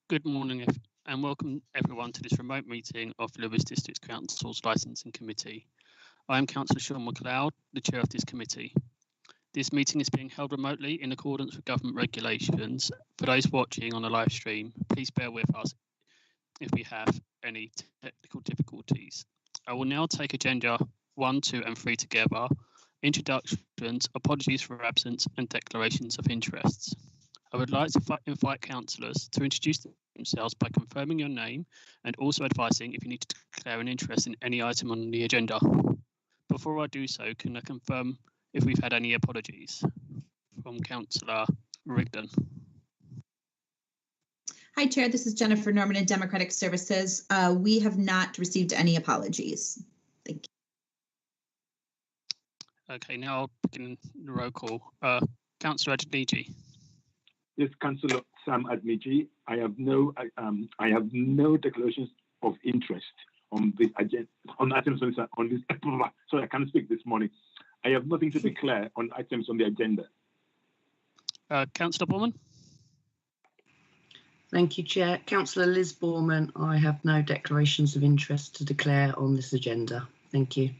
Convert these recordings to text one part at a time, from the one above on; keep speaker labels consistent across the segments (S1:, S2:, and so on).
S1: Good morning and welcome everyone to this remote meeting of Lewes District Council's Licensing Committee. I am Councillor Sean McLeod, the chair of this committee. This meeting is being held remotely in accordance with government regulations. For those watching on a live stream, please bear with us if we have any technical difficulties. I will now take agenda 1, 2 and 3 together. Introductions, apologies for absence and declarations of interests. I would like to invite councillors to introduce themselves by confirming your name and also advising if you need to declare an interest in any item on the agenda. Before I do so, can I confirm if we've had any apologies from Councillor Rigdon?
S2: Hi, Chair. This is Jennifer Norman in Democratic Services. We have not received any apologies. Thank you.
S1: Okay, now I'll begin the roll call. Councillor Adniji.
S3: Yes, Councillor Sam Adniji. I have no declarations of interest on this agenda, on items on this. Sorry, I can't speak this morning. I have nothing to declare on items on the agenda.
S1: Councillor Borman.
S4: Thank you, Chair. Councillor Liz Borman, I have no declarations of interest to declare on this agenda. Thank you.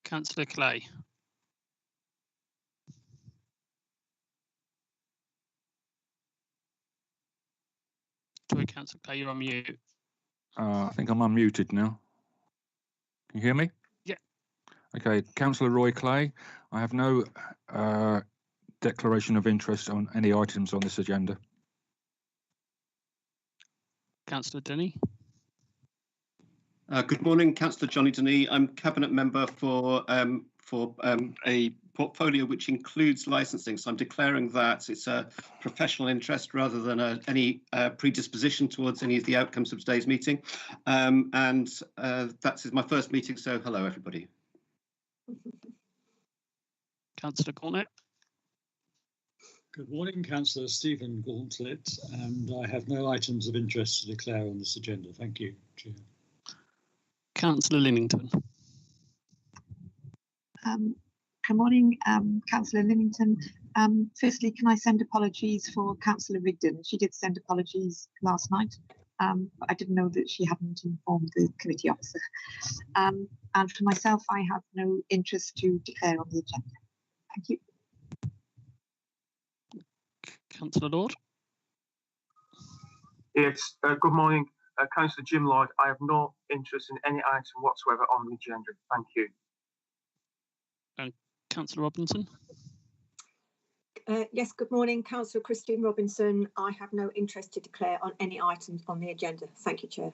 S1: Councillor Clay. Sorry, Councillor Clay, you're on mute.
S5: I think I'm unmuted now. Can you hear me?
S1: Yeah.
S5: Okay, Councillor Roy Clay, I have no declaration of interest on any items on this agenda.
S1: Councillor Denny.
S6: Good morning, Councillor Johnny Denny. I'm Cabinet Member for a portfolio which includes licensing. So I'm declaring that it's a professional interest rather than any predisposition towards any of the outcomes of today's meeting. That is my first meeting, so hello, everybody.
S1: Councillor Cornett.
S7: Good morning, Councillor Stephen Gauntlet, and I have no items of interest to declare on this agenda. Thank you, Chair.
S1: Councillor Lymington.
S8: Good morning, Councillor Lymington. Firstly, can I send apologies for Councillor Rigdon? She did send apologies last night, but I didn't know that she hadn't informed the committee officer. And for myself, I have no interest to declare on the agenda. Thank you.
S1: Councillor Lord.
S9: Yes, good morning, Councillor Jim Lloyd. I have no interest in any item whatsoever on the agenda. Thank you.
S1: Councillor Robinson.
S10: Yes, good morning, Councillor Christine Robinson. I have no interest to declare on any items on the agenda. Thank you, Chair.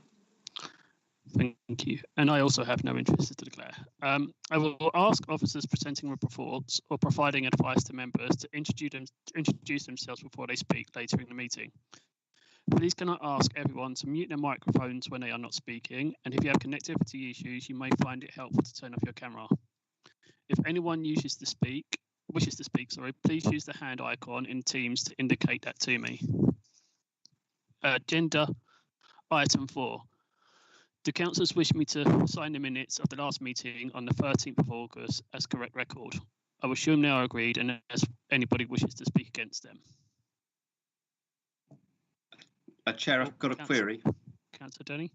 S1: Thank you. And I also have no interest to declare. I will ask officers presenting reports or providing advice to members to introduce themselves before they speak later in the meeting. Please can I ask everyone to mute their microphones when they are not speaking, and if you have connectivity issues, you may find it helpful to turn off your camera. If anyone wishes to speak, please use the hand icon in Teams to indicate that to me. Agenda item 4. Do councillors wish me to sign the minutes of the last meeting on the 13th of August as correct record? I will assume they are agreed unless anybody wishes to speak against them.
S6: Chair, I've got a query.
S1: Councillor Denny.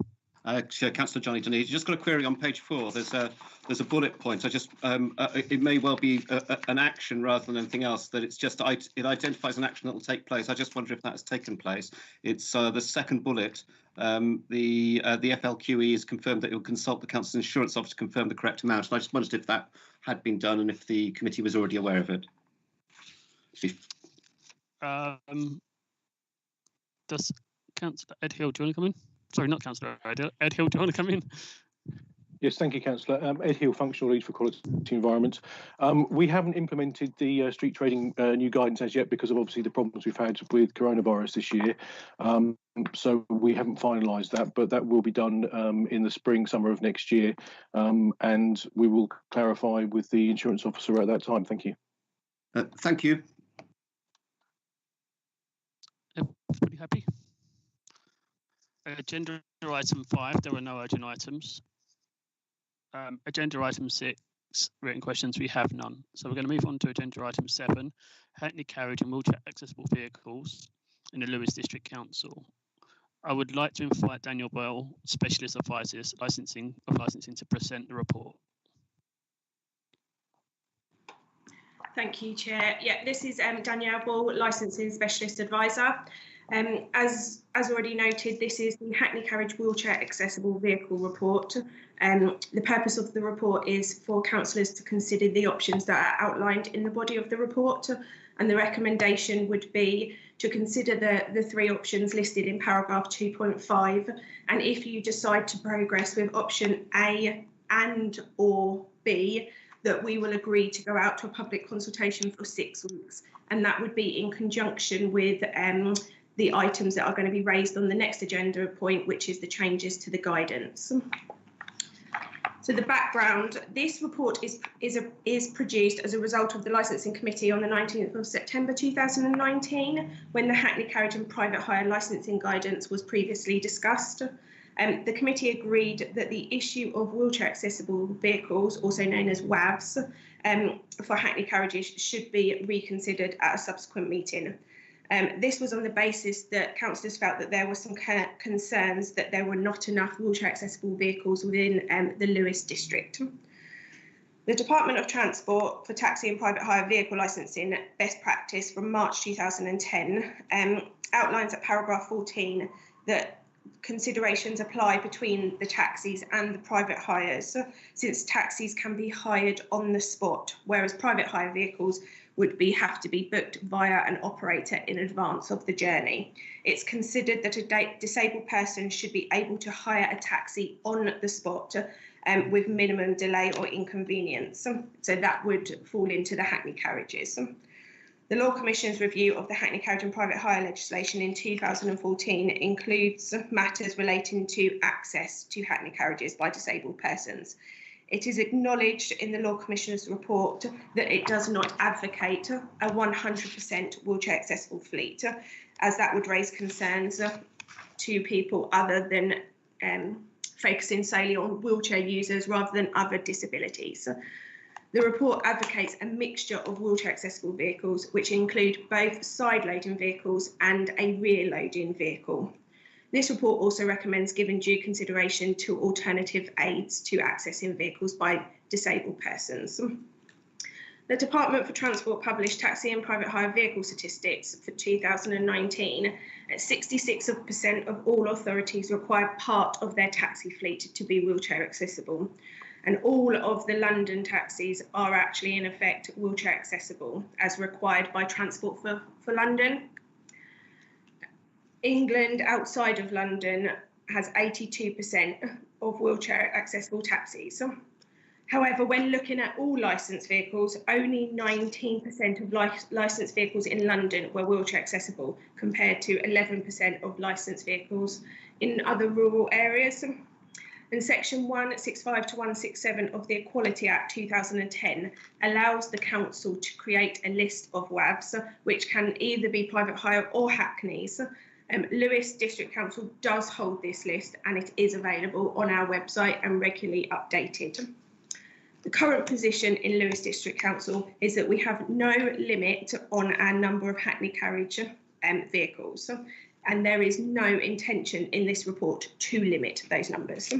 S6: Councillor Johnny Denny, just got a query on page 4. There's a bullet point. I just it may well be an action rather than anything else. That it's just it identifies an action that will take place. I just wonder if that has taken place. It's the second bullet. The FLQE has confirmed that it will consult the council's insurance office to confirm the correct amount. And I just wondered if that had been done and if the committee was already aware of it.
S1: Does Councillor Ed Hill, do you want to come in? Sorry, not Councillor Ed Hill, do you want to come in?
S11: Yes, thank you, Councillor. Ed Hill, Functional Lead for Quality Environment. We haven't implemented the street trading new guidance as yet because of obviously the problems we've had with coronavirus this year. So we haven't finalised that, but that will be done in the spring, summer of next year. And we will clarify with the insurance officer at that time. Thank you.
S6: Thank you.
S1: Everybody happy? Agenda item 5, there are no urgent items. Agenda item 6, written questions, we have none. So we're going to move on to agenda item 7, Hackney carriage and wheelchair accessible vehicles. in the Lewes District Council. I would like to invite Daniel Boyle, Specialist Advisors Licensing to present the report.
S12: Thank you, Chair. Yeah, this is Danielle Ball, Licensing Specialist Advisor. As already noted, this is the Hackney Carriage Wheelchair Accessible Vehicle Report. The purpose of the report is for councillors to consider the options that are outlined in the body of the report, and the recommendation would be to consider the three options listed in paragraph 2.5, and if you decide to progress with option A and or B, that we will agree to go out to a public consultation for 6 weeks, and that would be in conjunction with the items that are going to be raised on the next agenda point, which is the changes to the guidance. So the background, this report is produced as a result of the Licensing Committee on the 19th of September 2019, when the Hackney Carriage and Private Hire Licensing Guidance was previously discussed. The committee agreed that the issue of wheelchair accessible vehicles, also known as WAVs, for Hackney carriages should be reconsidered at a subsequent meeting. This was on the basis that councillors felt that there were some concerns that there were not enough wheelchair accessible vehicles within the Lewes district. The Department of Transport for Taxi and Private Hire Vehicle Licensing Best Practice from March 2010 outlines at paragraph 14 that considerations apply between the taxis and the private hires, since taxis can be hired on the spot, whereas private hire vehicles would have to be booked via an operator in advance of the journey. It's considered that a disabled person should be able to hire a taxi on the spot with minimum delay or inconvenience. So that would fall into the Hackney carriages. The Law Commission's review of the Hackney Carriage and Private Hire legislation in 2014 includes matters relating to access to Hackney carriages by disabled persons. It is acknowledged in the Law Commissioner's report that it does not advocate a 100% wheelchair accessible fleet, as that would raise concerns to people other than focusing solely on wheelchair users rather than other disabilities. The report advocates a mixture of wheelchair accessible vehicles, which include both side loading vehicles and a rear loading vehicle. This report also recommends giving due consideration to alternative aids to accessing vehicles by disabled persons. The Department for Transport published taxi and private hire vehicle statistics for 2019. 66% of all authorities require part of their taxi fleet to be wheelchair accessible. And all of the London taxis are actually in effect wheelchair accessible as required by Transport for London. England outside of London has 82% of wheelchair accessible taxis. However, when looking at all licensed vehicles, only 19% of licensed vehicles in London were wheelchair accessible, compared to 11% of licensed vehicles in other rural areas. And Section 165 to 167 of the Equality Act 2010 allows the council to create a list of WAVs, which can either be private hire or Hackneys. Lewes District Council does hold this list, and it is available on our website and regularly updated. The current position in Lewes District Council is that we have no limit on our number of Hackney carriage vehicles, and there is no intention in this report to limit those numbers.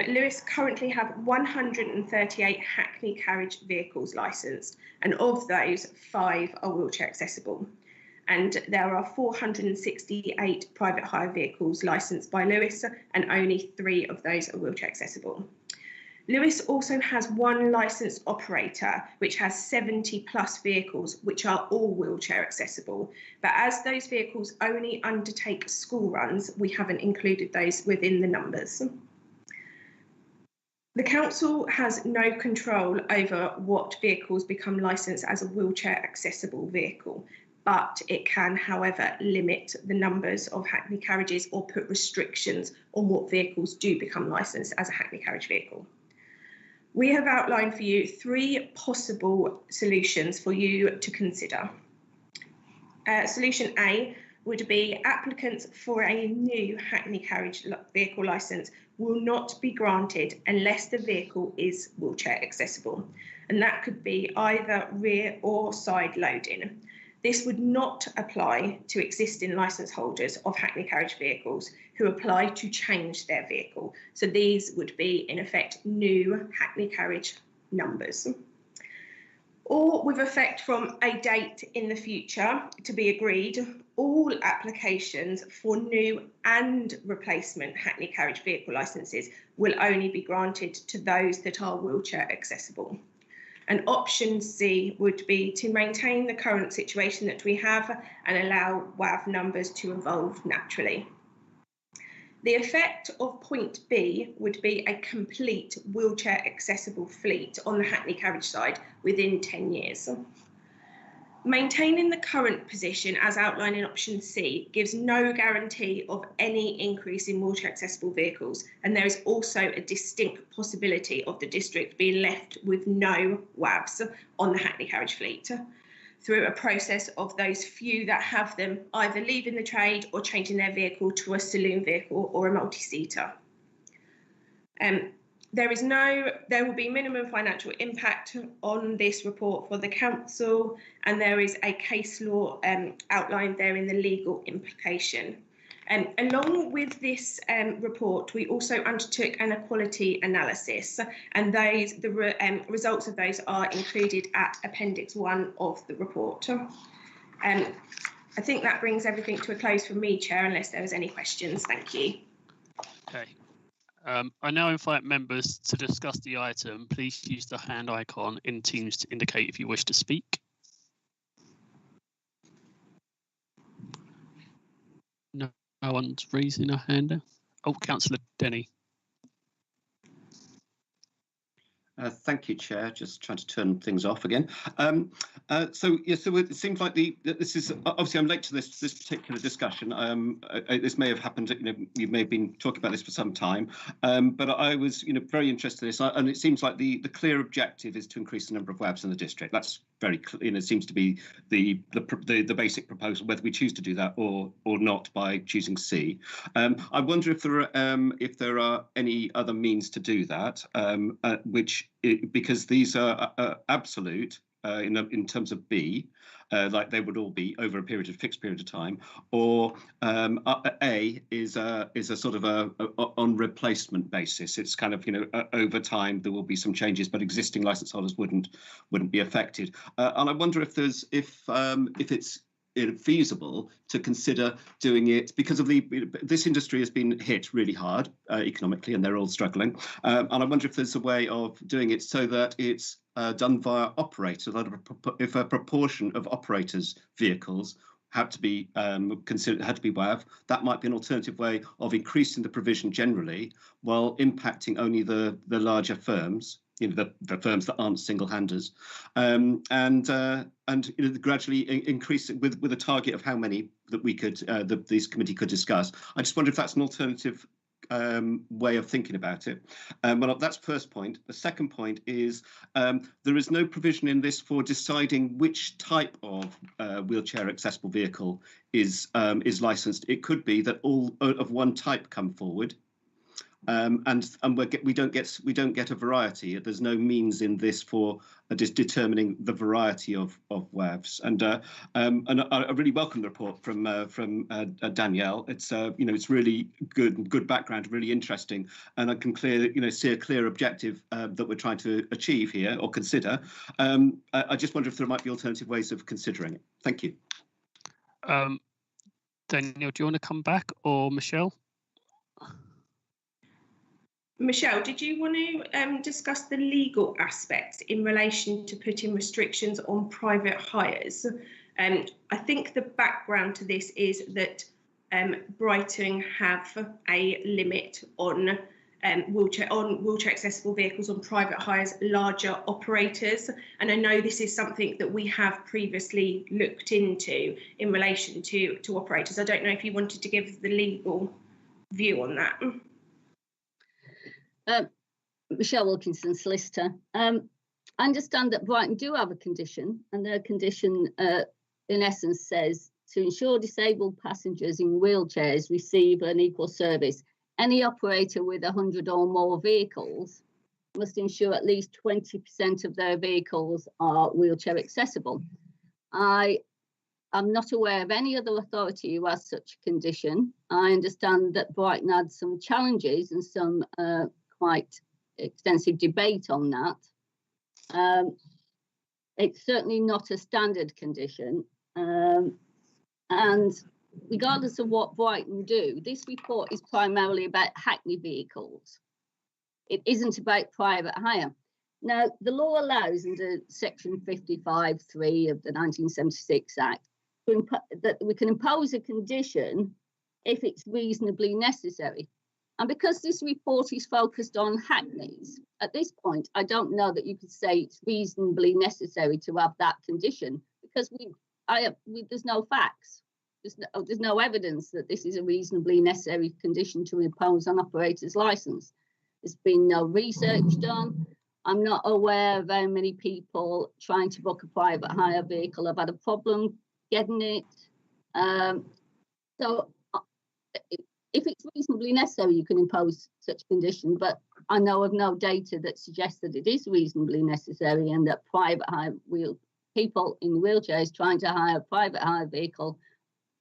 S12: Lewes currently have 138 Hackney carriage vehicles licensed, and of those, 5 are wheelchair accessible. And there are 468 private hire vehicles licensed by Lewes, and only 3 of those are wheelchair accessible. Lewes also has 1 licensed operator, which has 70 plus vehicles, which are all wheelchair accessible. But as those vehicles only undertake school runs, we haven't included those within the numbers. The council has no control over what vehicles become licensed as a wheelchair accessible vehicle, but it can, however, limit the numbers of Hackney carriages or put restrictions on what vehicles do become licensed as a Hackney carriage vehicle. We have outlined for you 3 possible solutions for you to consider. Solution A would be applicants for a new Hackney carriage vehicle licence will not be granted unless the vehicle is wheelchair accessible. And that could be either rear or side loading. This would not apply to existing licence holders of Hackney carriage vehicles who apply to change their vehicle. So these would be, in effect, new Hackney carriage numbers. Or with effect from a date in the future to be agreed, all applications for new and replacement Hackney carriage vehicle licences will only be granted to those that are wheelchair accessible. And option C would be to maintain the current situation that we have and allow WAV numbers to evolve naturally. The effect of point B would be a complete wheelchair accessible fleet on the Hackney carriage side within 10 years. Maintaining the current position as outlined in option C gives no guarantee of any increase in wheelchair accessible vehicles, and there is also a distinct possibility of the district being left with no WAVs on the Hackney carriage fleet through a process of those few that have them either leaving the trade or changing their vehicle to a saloon vehicle or a multi-seater. There will be minimum financial impact on this report for the council, and there is a case law outlined there in the legal implication. Along with this report, we also undertook an equality analysis, and the results of those are included at Appendix 1 of the report. I think that brings everything to a close from me, Chair, unless there was any questions. Thank you.
S1: Okay. I now invite members to discuss the item. Please use the hand icon in Teams to indicate if you wish to speak. No one's raising a hand. Oh, Councillor Denny.
S6: Thank you, Chair. Just trying to turn things off again. So it seems like this is obviously I'm late to this particular discussion. This may have happened. You may have been talking about this for some time, but I was very interested in this, and it seems like the clear objective is to increase the number of WAVs in the district. That's very clear. It seems to be the basic proposal, whether we choose to do that or not by choosing C. I wonder if there are any other means to do that, because these are absolute in terms of B, like they would all be over a fixed period of time, or A is a sort of on replacement basis. It's kind of over time there will be some changes, but existing licence holders wouldn't be affected. And I wonder if it's feasible to consider doing it, because of this industry has been hit really hard economically, and they're all struggling. And I wonder if there's a way of doing it so that it's done via operator. That if a proportion of operators' vehicles had to be WAV, that might be an alternative way of increasing the provision generally, while impacting only the larger firms. The firms that aren't single-handers, and gradually increase it with a target of how many that we could this committee could discuss. I just wonder if that's an alternative way of thinking about it. Well, that's the first point. The second point is there is no provision in this for deciding which type of wheelchair accessible vehicle is licensed. It could be that all of one type come forward. And we don't get a variety. There's no means in this for just determining the variety of WAVs. And I really welcome the report from Danielle. It's it's really good background, really interesting, and I can see a clear objective that we're trying to achieve here or consider. I just wonder if there might be alternative ways of considering it. Thank you.
S1: Daniel, do you want to come back, or Michelle?
S12: Michelle, did you want to discuss the legal aspects in relation to putting restrictions on private hires? I think the background to this is that Brighton have a limit on wheelchair accessible vehicles on private hires, larger operators, and I know this is something that we have previously looked into in relation to operators. I don't know if you wanted to give the legal view on that.
S13: Michelle Wilkinson, solicitor. I understand that Brighton do have a condition, and their condition in essence says to ensure disabled passengers in wheelchairs receive an equal service, any operator with 100 or more vehicles must ensure at least 20% of their vehicles are wheelchair accessible. I I'm not aware of any other authority who has such a condition. I understand that Brighton had some challenges and some quite extensive debate on that. It's certainly not a standard condition. And regardless of what Brighton do, this report is primarily about Hackney vehicles. It isn't about private hire. Now, the law allows under section 55(3) of the 1976 Act that we can impose a condition if it's reasonably necessary. And because this report is focused on Hackneys, at this point, I don't know that you could say it's reasonably necessary to have that condition, because there's no facts. There's no evidence that this is a reasonably necessary condition to impose on operator's licence. There's been no research done. I'm not aware of how many people trying to book a private hire vehicle have had a problem getting it. So if it's reasonably necessary, you can impose such a condition, but I know of no data that suggests that it is reasonably necessary and that private hire people in wheelchairs trying to hire a private hire vehicle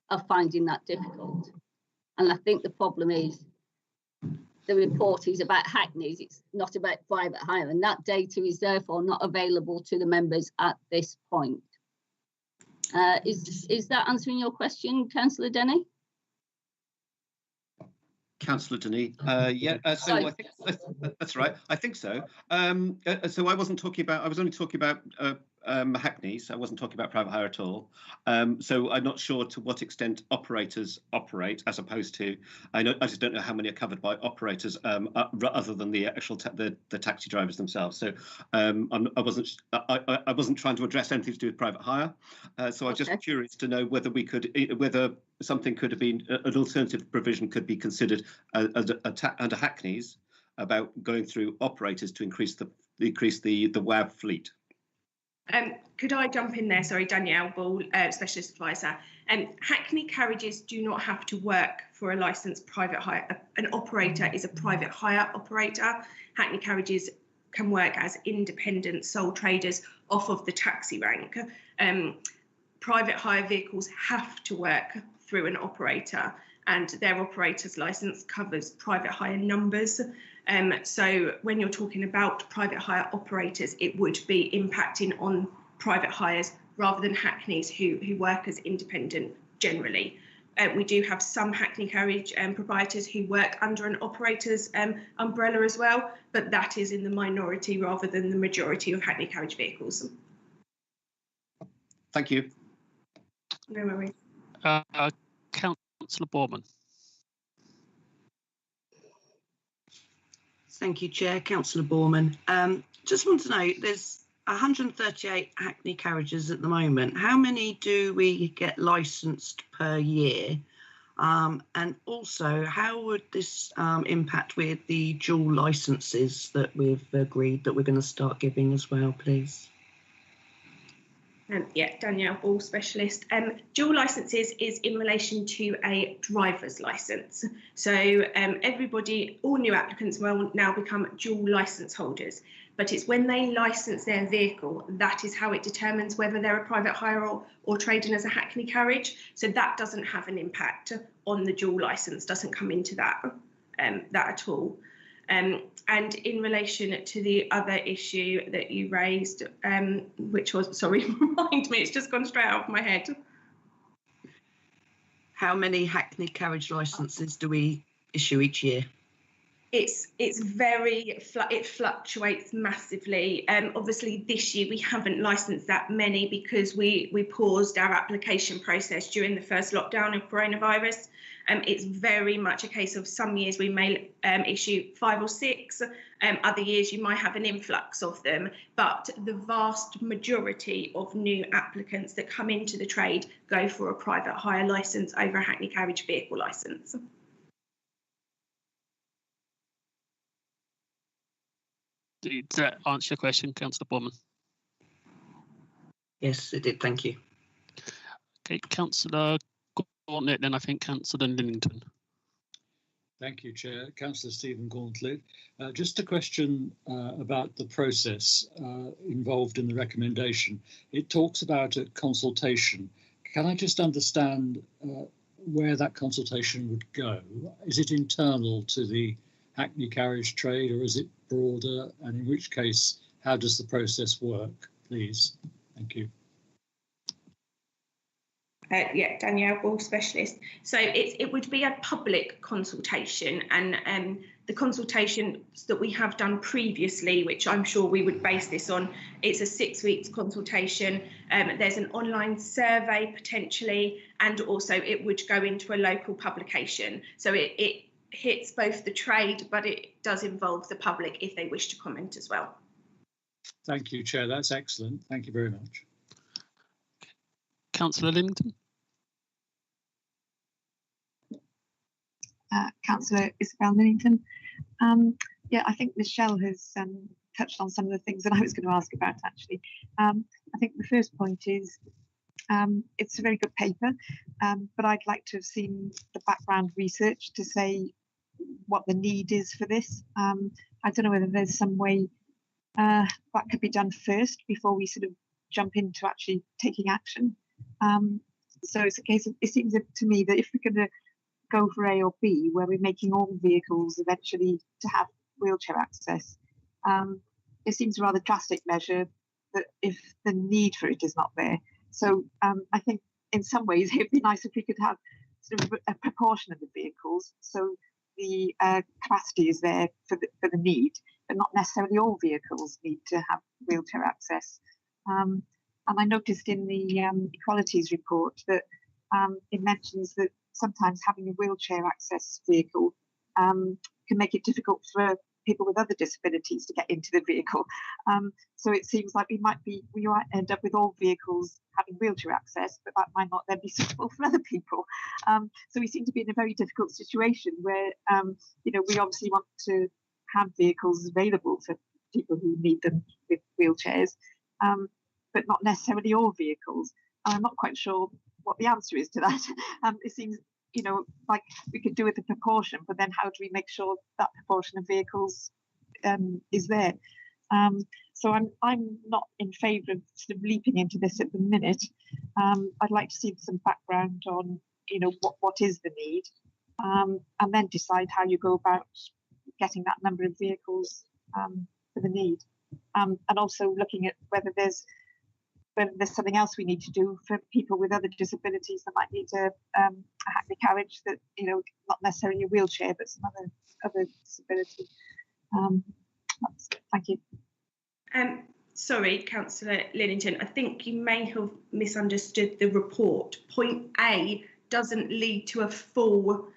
S13: are finding that difficult. And I think the problem is the report is about Hackneys, it's not about private hire, and that data is therefore not available to the members at this point. Is that answering your question, Councillor Denny?
S6: Councillor Denny, yeah. So I think that's right. I think so. So I wasn't talking about. I was only talking about Hackneys. I wasn't talking about private hire at all. So I'm not sure to what extent operators operate, as opposed to. I just don't know how many are covered by operators, other than the actual the taxi drivers themselves. So I wasn't trying to address anything to do with private hire. So I'm just curious to know whether we could, whether something could have been an alternative provision could be considered under Hackneys about going through operators to increase the WAV fleet.
S12: Could I jump in there? Sorry, Danielle Ball, Specialist Advisor. Hackney carriages do not have to work for a licensed private hire. An operator is a private hire operator. Hackney carriages can work as independent sole traders off of the taxi rank. Private hire vehicles have to work through an operator, and their operator's licence covers private hire numbers. So when you're talking about private hire operators, it would be impacting on private hires rather than Hackneys who work as independent generally. We do have some Hackney carriage proprietors who work under an operator's umbrella as well, but that is in the minority rather than the majority of Hackney carriage vehicles.
S6: Thank you.
S12: No worries.
S1: Councillor Borman.
S4: Thank you, Chair. Councillor Borman. Just want to know, there's 138 Hackney carriages at the moment. How many do we get licensed per year? And also, how would this impact with the dual licenses that we've agreed that we're going to start giving as well, please?
S12: Yeah, Danielle Ball, Specialist. Dual licences is in relation to a driver's licence. So everybody, all new applicants will now become dual licence holders, but it's when they licence their vehicle, that is how it determines whether they're a private hire or trading as a Hackney carriage. So that doesn't have an impact on the dual licence, doesn't come into that at all. And in relation to the other issue that you raised, which was, sorry, remind me, it's just gone straight out of my head.
S4: How many Hackney carriage licences do we issue each year?
S12: It's very, it fluctuates massively. Obviously this year we haven't licensed that many because we paused our application process during the first lockdown of coronavirus. It's very much a case of some years we may issue 5 or 6, other years you might have an influx of them, but the vast majority of new applicants that come into the trade go for a private hire licence over a Hackney carriage vehicle licence.
S1: Did that answer your question, Councillor Borman?
S4: Yes, it did. Thank you.
S1: Okay, Councillor Gauntlet, then I think Councillor Lillington.
S7: Thank you, Chair. Councillor Stephen Gauntlet. Just a question about the process involved in the recommendation. It talks about a consultation. Can I just understand where that consultation would go? Is it internal to the Hackney carriage trade, or is it broader? And in which case, how does the process work, please? Thank you.
S12: Yeah, Danielle Ball, specialist. So it would be a public consultation, and the consultations that we have done previously, which I'm sure we would base this on, it's a 6 weeks consultation. There's an online survey potentially, and also it would go into a local publication. So it hits both the trade, but it does involve the public if they wish to comment as well.
S7: Thank you, Chair. That's excellent. Thank you very much.
S1: Councillor Lymington.
S8: Councillor Isabel Lymington. Yeah, I think Michelle has touched on some of the things that I was going to ask about, actually. I think the first point is it's a very good paper, but I'd like to have seen the background research to say what the need is for this. I don't know whether there's some way that could be done first before we sort of jump into actually taking action. So it's a case of, it seems to me that if we're going to go for A or B, where we're making all vehicles eventually to have wheelchair access, it seems a rather drastic measure that if the need for it is not there. So I think in some ways it'd be nice if we could have sort of a proportion of the vehicles, so the capacity is there for the need, but not necessarily all vehicles need to have wheelchair access. And I noticed in the equalities report that it mentions that sometimes having a wheelchair access vehicle can make it difficult for people with other disabilities to get into the vehicle. So it seems like we might end up with all vehicles having wheelchair access, but that might not then be suitable for other people. So we seem to be in a very difficult situation where, you know, we obviously want to have vehicles available for people who need them with wheelchairs, but not necessarily all vehicles. I'm not quite sure what the answer is to that. It seems, you know, like we could do with a proportion, but then how do we make sure that proportion of vehicles is there? So I'm not in favour of sort of leaping into this at the minute. I'd like to see some background on, you know, what is the need, and then decide how you go about getting that number of vehicles for the need, and also looking at whether there's something else we need to do for people with other disabilities that might need a Hackney carriage, that, you know, not necessarily a wheelchair, but some other disability. Thank you.
S12: Sorry, Councillor Lymington, I think you may have misunderstood the report. Point A doesn't lead to a full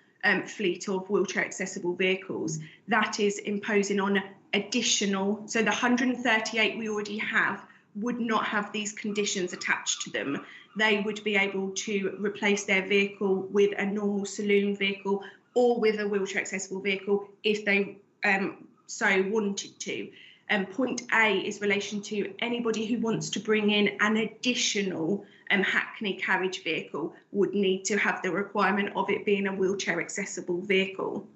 S12: fleet of wheelchair accessible vehicles. That is imposing on additional, so the 138 we already have would not have these conditions attached to them. They would be able to replace their vehicle with a normal saloon vehicle or with a wheelchair accessible vehicle if they so wanted to. Point A is relation to anybody who wants to bring in an additional Hackney carriage vehicle would need to have the requirement of it being a wheelchair accessible vehicle.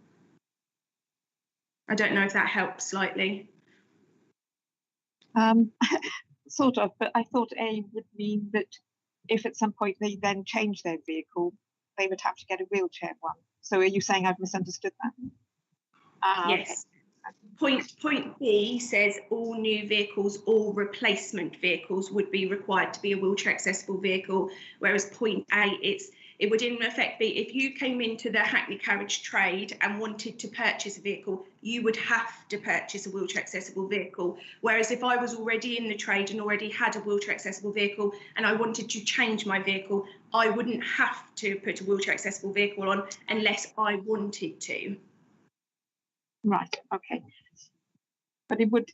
S12: I don't know if that helps slightly.
S8: Sort of, but I thought A would mean that if at some point they then change their vehicle, they would have to get a wheelchair one. So are you saying I've misunderstood that?
S12: Yes. Okay. Point B says all new vehicles or replacement vehicles would be required to be a wheelchair accessible vehicle, whereas point A, it would in effect be if you came into the Hackney carriage trade and wanted to purchase a vehicle, you would have to purchase a wheelchair accessible vehicle. Whereas if I was already in the trade and already had a wheelchair accessible vehicle and I wanted to change my vehicle, I wouldn't have to put a wheelchair accessible vehicle on unless I wanted to.
S8: Right, okay. But it would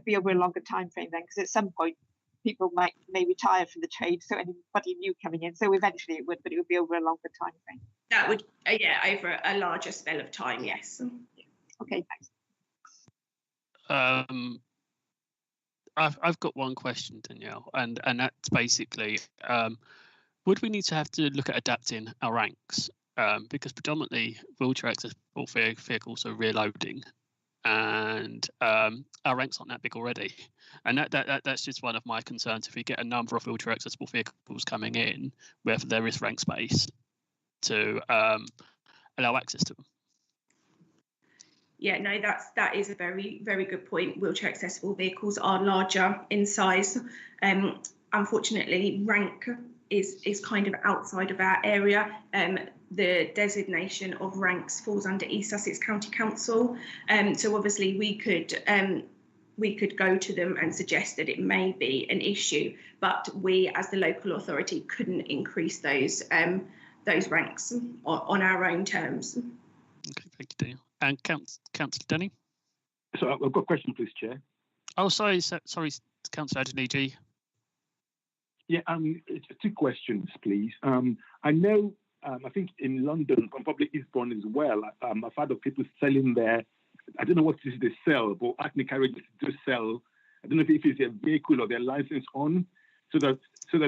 S8: be over a longer time frame then, because at some point people may retire from the trade, so anybody new coming in, so eventually it would, but it would be over a longer time frame.
S12: That would, yeah, over a larger spell of time, yes.
S8: Okay, thanks.
S1: I've got one question, Danielle, and that's basically, would we need to have to look at adapting our ranks? Because predominantly wheelchair accessible vehicles are rear loading, and and our ranks aren't that big already. And that's just one of my concerns. If we get a number of wheelchair accessible vehicles coming in, whether there is rank space to allow access to them.
S12: Yeah, no, that is a very, very good point. Wheelchair accessible vehicles are larger in size. Unfortunately, rank is kind of outside of our area. The designation of ranks falls under East Sussex County Council. So obviously we could go to them and suggest that it may be an issue, but we as the local authority couldn't increase those ranks on our own terms.
S1: Okay, thank you, Daniel. And Councillor Denny?
S3: So I've got a question, please, Chair.
S1: Oh, sorry, Councillor Adeniji.
S3: Yeah, it's 2 questions, please. I know, I think in London, and probably Eastbourne as well, I've heard of people selling their, I don't know what it is they sell, but Hackney carriages do sell. I don't know if it's a vehicle or their license on, so that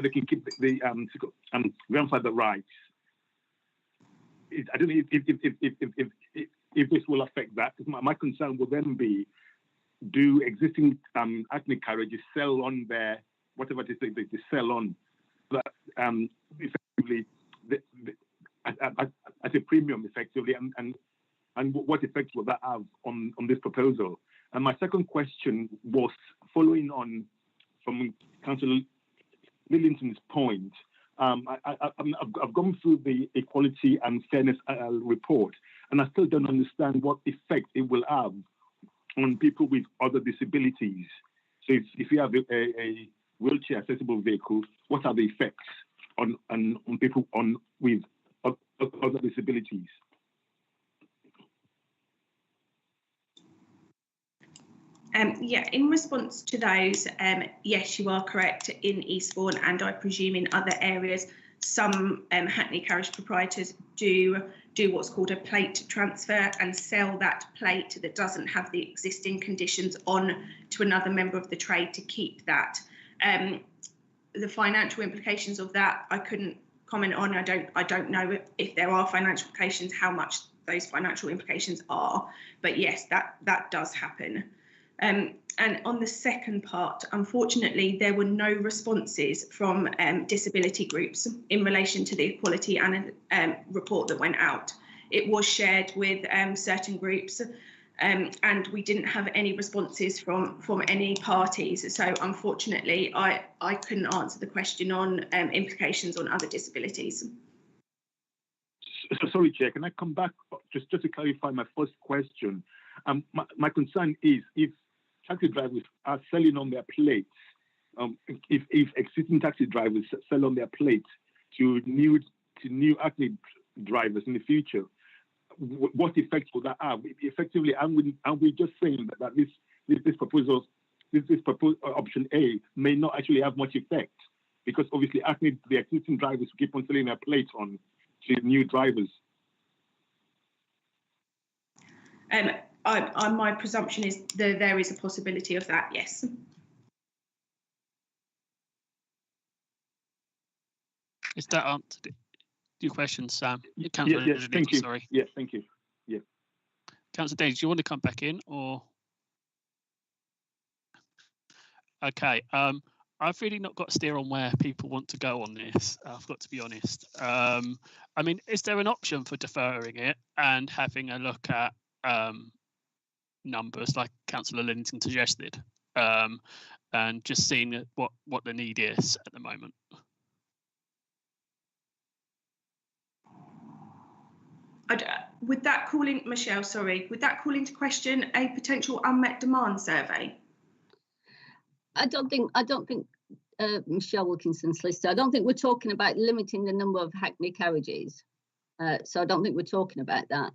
S3: they can keep the grandfather rights. I don't know if this will affect that. My concern will then be, do existing Hackney carriages sell on their whatever it is they sell on, but effectively at a premium, effectively, and what effect will that have on this proposal? And my second question was following on from Councillor Lillington's point. I've gone through the Equality and Fairness report, and I still don't understand what effect it will have on people with other disabilities. So if you have a wheelchair accessible vehicle, what are the effects on people with other disabilities?
S12: Yeah, in response to those, yes, you are correct. In Eastbourne, and I presume in other areas, some Hackney carriage proprietors do what's called a plate transfer and sell that plate that doesn't have the existing conditions on to another member of the trade to keep that. The financial implications of that I couldn't comment on. I don't know if there are financial implications, how much those financial implications are, but yes, that does happen. And on the second part, unfortunately, there were no responses from disability groups in relation to the Equality and report that went out. It was shared with certain groups, and we didn't have any responses from any parties. So unfortunately, I couldn't answer the question on implications on other disabilities.
S3: So, sorry, Chair, can I come back just to clarify my first question? My concern is if taxi drivers are selling on their plates, if existing taxi drivers sell on their plates to new Hackney drivers in the future, what effect will that have? Effectively, are we just saying that this proposal, option A, may not actually have much effect, because obviously Hackney, the existing drivers keep on selling their plates on to new drivers?
S12: My presumption is that there is a possibility of that, yes.
S1: Is that answered your question, Sam?
S3: Yes, thank you.
S1: Sorry.
S3: Yes, thank you. Yeah.
S1: Councillor Davies, do you want to come back in, or? Okay. I've really not got a steer on where people want to go on this. I've got to be honest. I mean, is there an option for deferring it and having a look at numbers like Councillor Lillington suggested, and just seeing what the need is at the moment?
S12: Would that call into question a potential unmet demand survey?
S13: I don't think Michelle Wilkinson, solicitor, I don't think we're talking about limiting the number of Hackney carriages. So I don't think we're talking about that.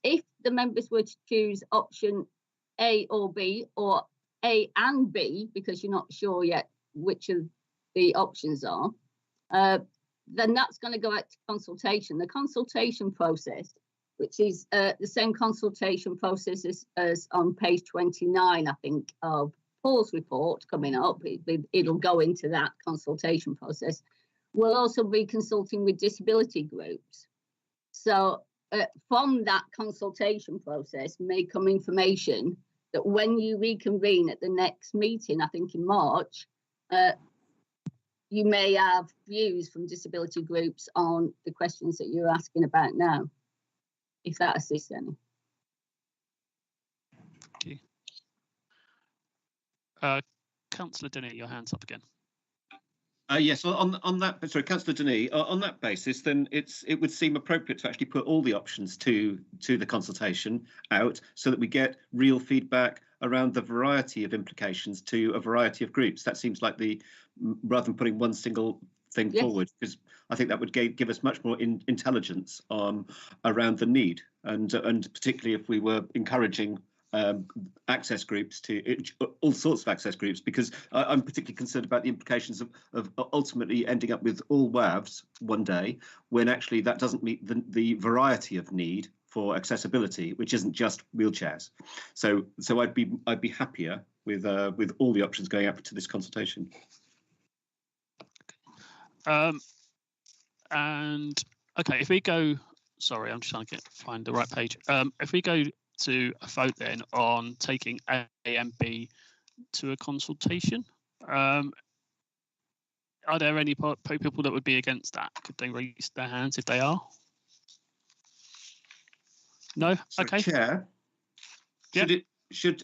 S13: If the members were to choose option A or B, or A and B, because you're not sure yet which of the options are, then that's going to go out to consultation. The consultation process, which is the same consultation process as on page 29, I think, of Paul's report coming up, it'll go into that consultation process. We'll also be consulting with disability groups. So from that consultation process may come information that when you reconvene at the next meeting, I think in March, you may have views from disability groups on the questions that you're asking about now, if that assists any.
S1: Thank you. Councillor Denny, your hand's up again.
S6: Yes, well, on that, sorry, Councillor Denis, on that basis, then it would seem appropriate to actually put all the options to the consultation out so that we get real feedback around the variety of implications to a variety of groups. That seems like rather than putting one single thing forward, because I think that would give us much more intelligence around the need, and particularly if we were encouraging access groups to all sorts of access groups, because I'm particularly concerned about the implications of ultimately ending up with all WAVs one day, when actually that doesn't meet the variety of need for accessibility, which isn't just wheelchairs. So I'd be happier with all the options going up to this consultation.
S1: And okay, if we go, sorry, I'm just trying to find the right page. If we go to a vote then on taking A and B to a consultation, are there any people that would be against that? Could they raise their hands if they are? No.
S6: So,
S1: okay.
S6: Chair,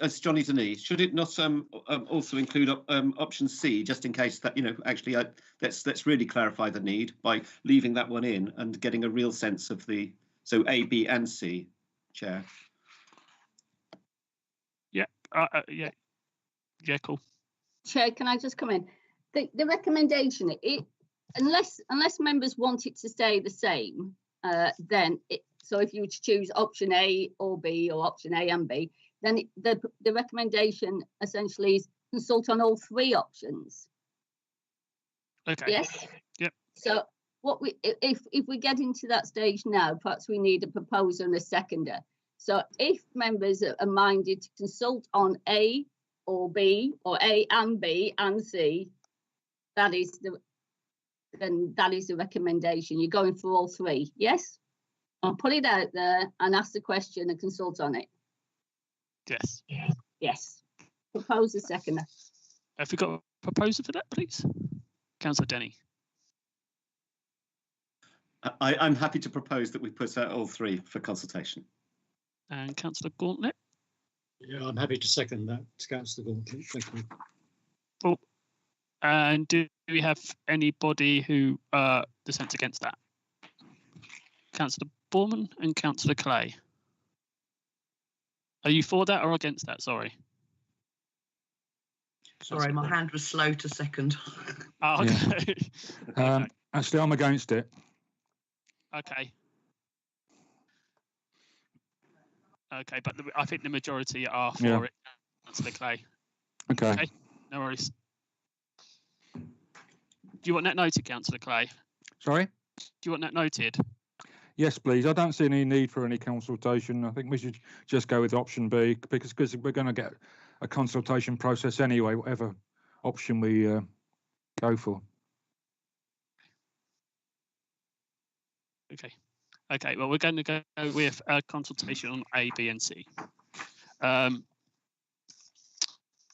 S6: as Johnny Denis, should it not also include option C, just in case that, actually let's really clarify the need by leaving that one in and getting a real sense of so A, B, and C, Chair.
S1: Yeah, cool.
S13: Chair, can I just come in? The recommendation, unless members want it to stay the same, then so if you were to choose option A or B or option A and B, then the recommendation essentially is consult on all three options.
S1: Okay.
S13: Yes.
S1: Yep.
S13: So if we get into that stage now, perhaps we need a proposer and a seconder. So if members are minded to consult on A or B, or A and B and C, that is the recommendation. You're going for all three, yes? I'll put it out there and ask the question and consult on it.
S1: Yes.
S13: Yes. Propose a seconder.
S1: Have we got a proposer for that, please? Councillor Denny.
S6: I'm happy to propose that we put out all three for consultation.
S1: And Councillor Gauntlet?
S7: Yeah, I'm happy to second that, Councillor Gauntlet. Thank you.
S1: Oh, and do we have anybody who dissents against that? Councillor Borman and Councillor Clay. Are you for that or against that? Sorry.
S4: Sorry, my hand was slow to second.
S1: Oh, okay.
S5: Yeah. Actually, I'm against it.
S1: Okay. Okay, but I think the majority are for it. Councillor Clay.
S5: Okay.
S1: No worries. Do you want that noted, Councillor Clay?
S5: Sorry?
S1: Do you want that noted?
S5: Yes, please. I don't see any need for any consultation. I think we should just go with option B because we're going to get a consultation process anyway, whatever option we go for.
S1: Okay, well, we're going to go with a consultation on A, B, and C. Now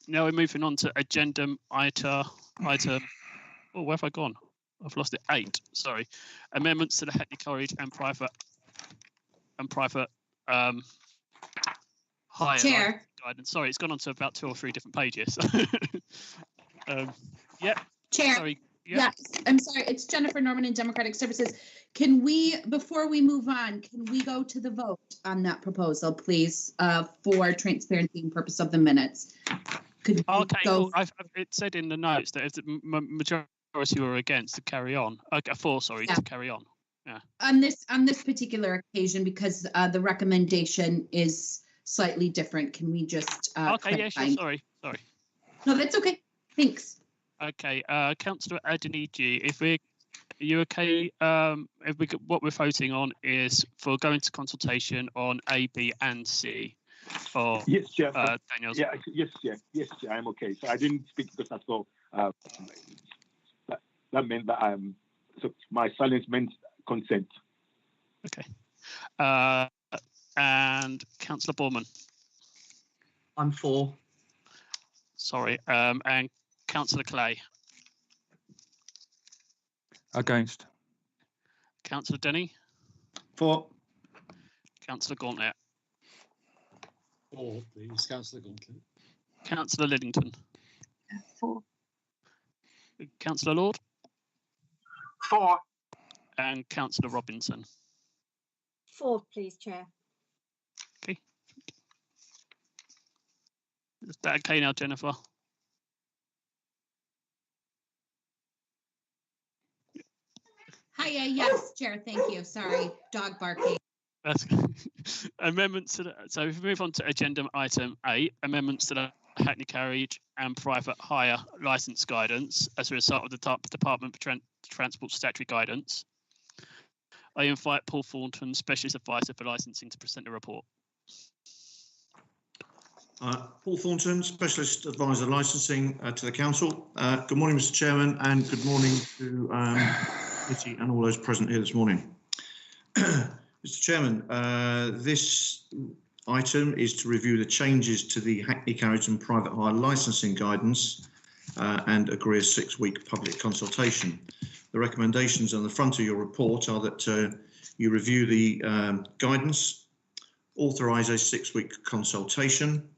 S1: we're moving on to agenda item. Oh, where have I gone? I've lost it. 8. Sorry. Amendments to the Hackney College and private higher
S2: Chair.
S1: guidance. Sorry, it's gone on to about 2 or 3 different pages. Yeah.
S2: Chair.
S1: Sorry.
S2: Yes, I'm sorry. It's Jennifer Norman in Democratic Services. Can we, before we move on, can we go to the vote on that proposal, please, for transparency and purpose of the minutes? Could
S1: okay. Well, it said in the notes that if the majority were against, to carry on. Okay, to carry on. Yeah. On
S2: this particular occasion, because the recommendation is slightly different, can we just?
S1: Okay. Yeah. Sure. Sorry.
S2: No, that's okay. Thanks.
S1: Okay, Councillor Adeniji, are you okay? What we're voting on is for going to consultation on A, B, and C. For
S3: yes, Chair.
S1: Daniel's.
S3: Yeah, yes, Chair. I'm okay. So I didn't speak because I saw that meant that so my silence meant consent.
S1: Okay. And Councillor Borman.
S4: I'm for.
S1: Sorry. And Councillor Clay.
S5: Against.
S1: Councillor Denny.
S6: For.
S1: Councillor Gauntlet.
S7: For, please, Councillor Gauntlet.
S1: Councillor Liddington.
S8: For.
S1: Councillor Lord.
S9: For.
S1: And Councillor Robinson.
S10: For, please, Chair.
S1: Okay. Is that okay now, Jennifer?
S2: Hiya, yes, Chair, thank you. Sorry, dog barking.
S1: That's amendments to the, so if we move on to agenda item 8, amendments to the Hackney Carriage and Private Hire Licence Guidance as a result of the Department for Transport Statutory Guidance. I invite Paul Thornton, Specialist Advisor for Licensing, to present the report.
S14: Paul Thornton, Specialist Advisor Licensing to the Council. Good morning, Mr Chairman, and good morning to committee and all those present here this morning. Mr Chairman, this item is to review the changes to the Hackney Carriage and Private Hire Licensing Guidance and agree a 6-week public consultation. The recommendations on the front of your report are that you review the guidance, authorise a 6-week consultation,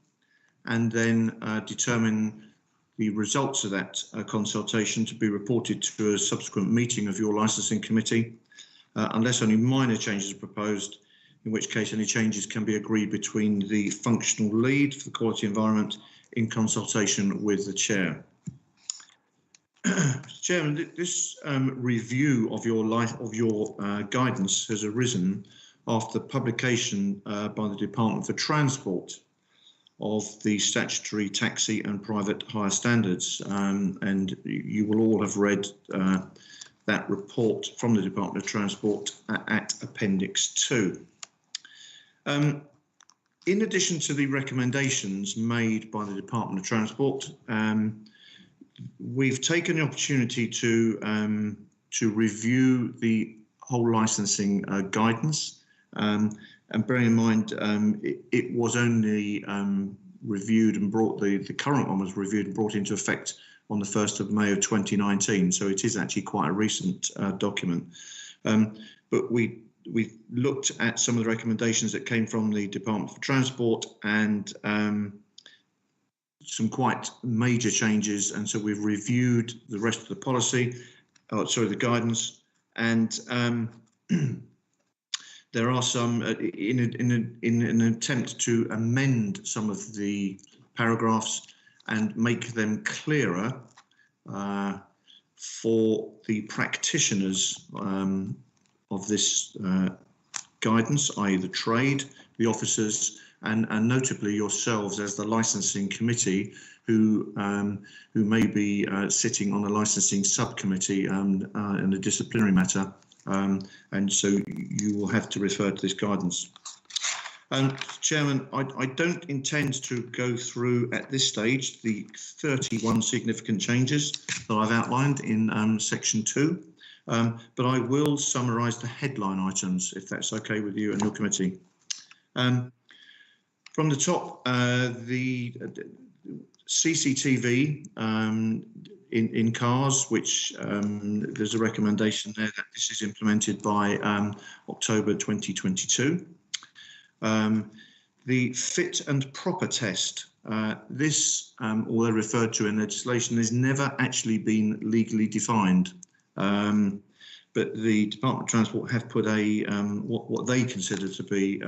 S14: and then determine the results of that consultation to be reported to a subsequent meeting of your licensing committee, unless only minor changes are proposed, in which case any changes can be agreed between the functional lead for the quality environment in consultation with the chair. Mr. Chairman, this review of your guidance has arisen after the publication by the Department for Transport of the statutory taxi and private hire standards, and you will all have read that report from the Department of Transport at Appendix 2. In addition to the recommendations made by the Department of Transport, we've taken the opportunity to review the whole licensing guidance, and bearing in mind it was only reviewed and brought, the current one was reviewed and brought into effect on the 1st of May of 2019, so it is actually quite a recent document. But we looked at some of the recommendations that came from the Department for Transport and some quite major changes, and so we've reviewed the rest of the policy, the guidance, and there are some in an attempt to amend some of the paragraphs and make them clearer for the practitioners of this guidance, i.e. the trade, the officers, and notably yourselves as the licensing committee, who may be sitting on a licensing subcommittee in a disciplinary matter, and so you will have to refer to this guidance. Chairman, I don't intend to go through at this stage the 31 significant changes that I've outlined in section 2, but I will summarise the headline items, if that's okay with you and your committee. From the top, the CCTV in cars, which there's a recommendation there that this is implemented by October 2022. The fit and proper test, this, although referred to in legislation, has never actually been legally defined. But the Department of Transport have put a what they consider to be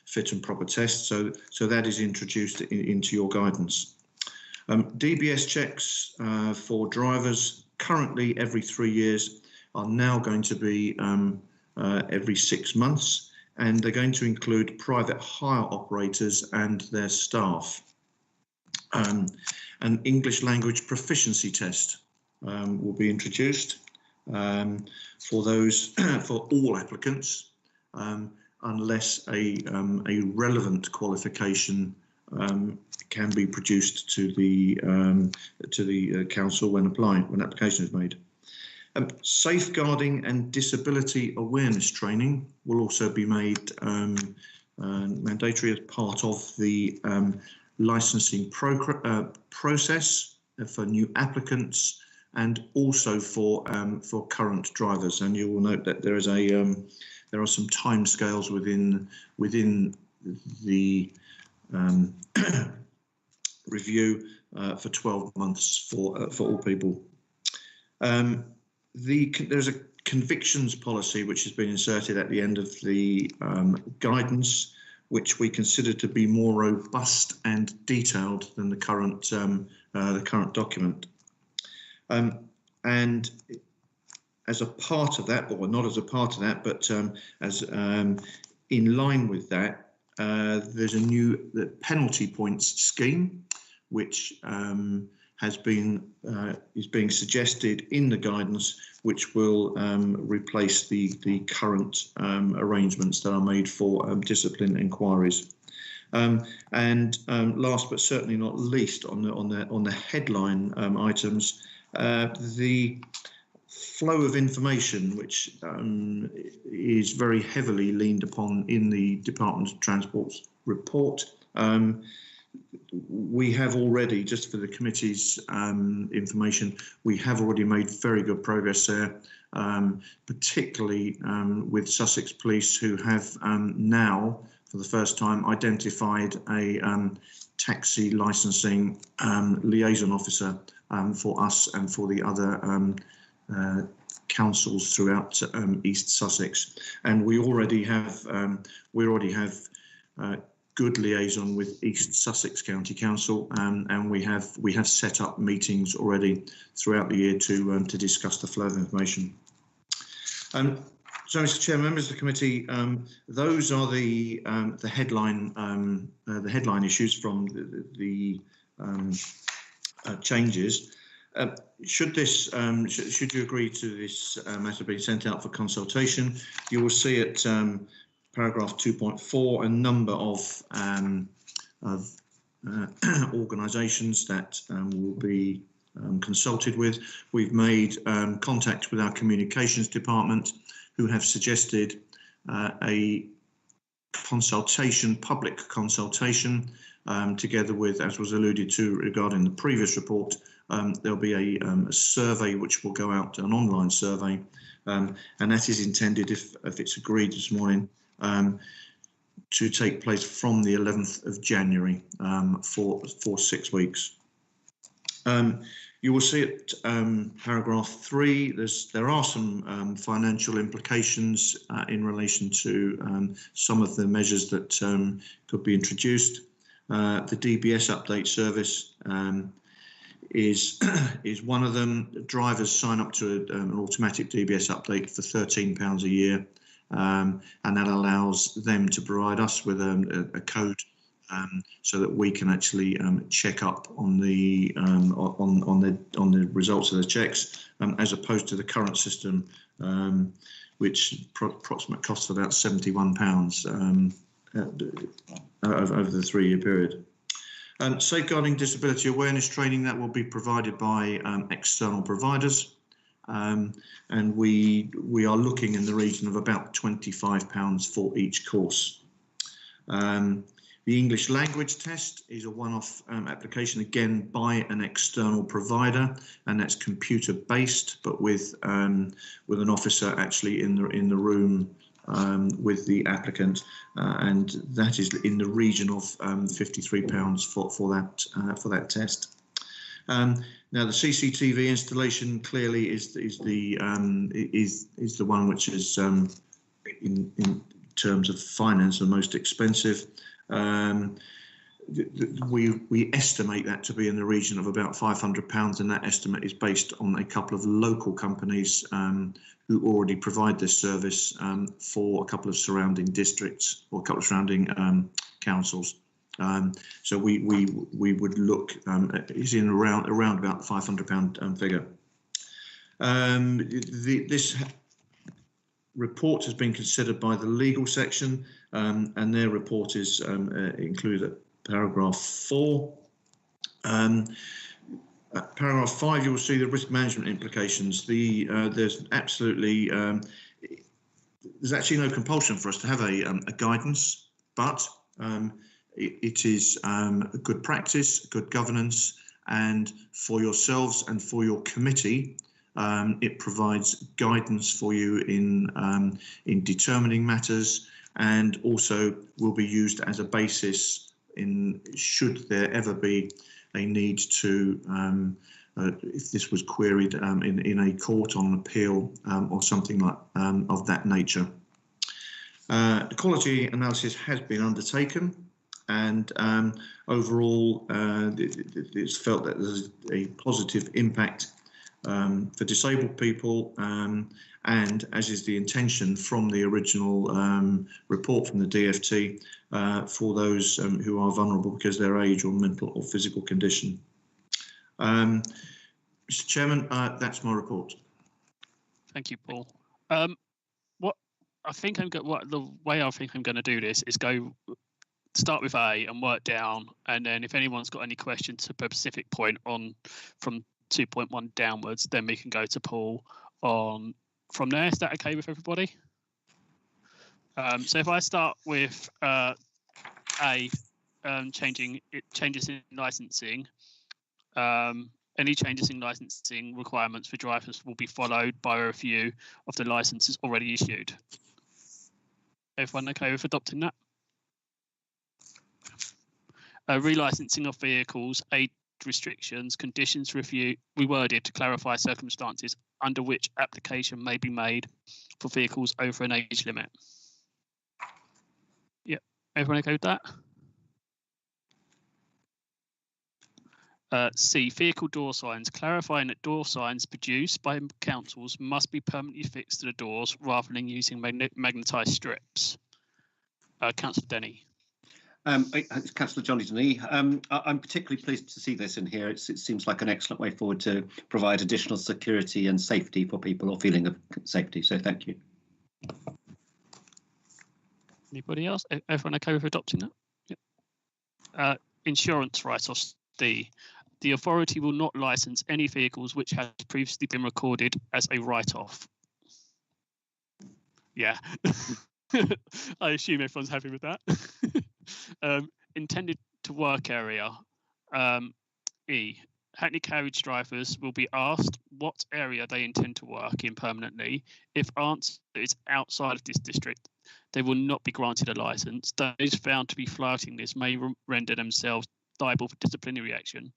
S14: fit and proper test, so that is introduced into your guidance. DBS checks for drivers, currently every 3 years, are now going to be every 6 months, and they're going to include private hire operators and their staff. An English language proficiency test will be introduced for those for all applicants, unless a relevant qualification can be produced to the council when application is made. Safeguarding and disability awareness training will also be made mandatory as part of the licensing process for new applicants, and also for current drivers. And you will note that there is there are some timescales within the review for 12 months for all people. There's a convictions policy which has been inserted at the end of the guidance, which we consider to be more robust and detailed than the current document. And as a part of that, or not as a part of that, but as in line with that, there's a new penalty points scheme, which is being suggested in the guidance, which will replace the current arrangements that are made for discipline inquiries. And last but certainly not least, on the headline items, the flow of information, which is very heavily leaned upon in the Department of Transport's report. We have already, just for the committee's information, we have already made very good progress there, particularly with Sussex Police, who have now, for the first time, identified a taxi licensing liaison officer for us and for the other councils throughout East Sussex, and we already have good liaison with East Sussex County Council, and we have set up meetings already throughout the year to discuss the flow of information. So, Mr. Chair, members of the committee, those are the headline issues from the changes. Should you agree to this matter being sent out for consultation, you will see at paragraph 2.4 a number of organisations that will be consulted with. We've made contact with our communications department, who have suggested a consultation, public consultation, together with, as was alluded to regarding the previous report, there'll be a survey which will go out, an online survey, and that is intended, if it's agreed this morning, to take place from the 11th of January for 6 weeks. You will see at paragraph 3, there are some financial implications in relation to some of the measures that could be introduced. The DBS update service is one of them. Drivers sign up to an automatic DBS update for £13 a year, and that allows them to provide us with a code so that we can actually check up on the results of the checks, as opposed to the current system, which approximate costs about £71 over the 3-year period. Safeguarding disability awareness training, that will be provided by external providers, and we are looking in the region of about £25 for each course. The English language test is a one-off application, again by an external provider, and that's computer based, but with an officer actually in the room with the applicant, and that is in the region of £53 for that test. Now the CCTV installation clearly is the one which is in terms of finance the most expensive. We estimate that to be in the region of about £500, and that estimate is based on a couple of local companies who already provide this service for a couple of surrounding districts or a couple of surrounding councils. So we would look is in around about the £500 figure. This report has been considered by the legal section, and their report is included at paragraph 4. Paragraph 5, you will see the risk management implications. There's absolutely there's actually no compulsion for us to have a guidance, but it is a good practice, good governance, and for yourselves and for your committee, it provides guidance for you in determining matters, and also will be used as a basis in should there ever be a need to, if this was queried in a court on appeal or something like of that nature. The quality analysis has been undertaken, and overall it's felt that there's a positive impact for disabled people, and as is the intention from the original report from the DFT, for those who are vulnerable because of their age or mental or physical condition. Mr. Chairman, that's my report.
S1: Thank you, Paul. The way I think I'm going to do this is start with A and work down, and then if anyone's got any questions to a specific point on from 2.1 downwards, then we can go to Paul on from there. Is that okay with everybody? So if I start with A, changes in licensing. Any changes in licensing requirements for drivers will be followed by a review of the licenses already issued. Everyone okay with adopting that? Relicensing of vehicles, age restrictions, conditions review reworded to clarify circumstances under which application may be made for vehicles over an age limit. Yep, everyone okay with that? C, vehicle door signs, clarifying that door signs produced by councils must be permanently fixed to the doors rather than using magnetised strips. Councillor Denny.
S6: Councillor Johnny Denny. I'm particularly pleased to see this in here. It seems like an excellent way forward to provide additional security and safety for people, or feeling of safety. So thank you.
S1: Anybody else? Everyone okay with adopting that? Yep. Insurance write-offs. D. The authority will not license any vehicles which have previously been recorded as a write-off. Yeah, I assume everyone's happy with that. Intended to work area. E. Hackney carriage drivers will be asked what area they intend to work in permanently. If answer is outside of this district, they will not be granted a licence. Those found to be flouting this may render themselves liable for disciplinary action.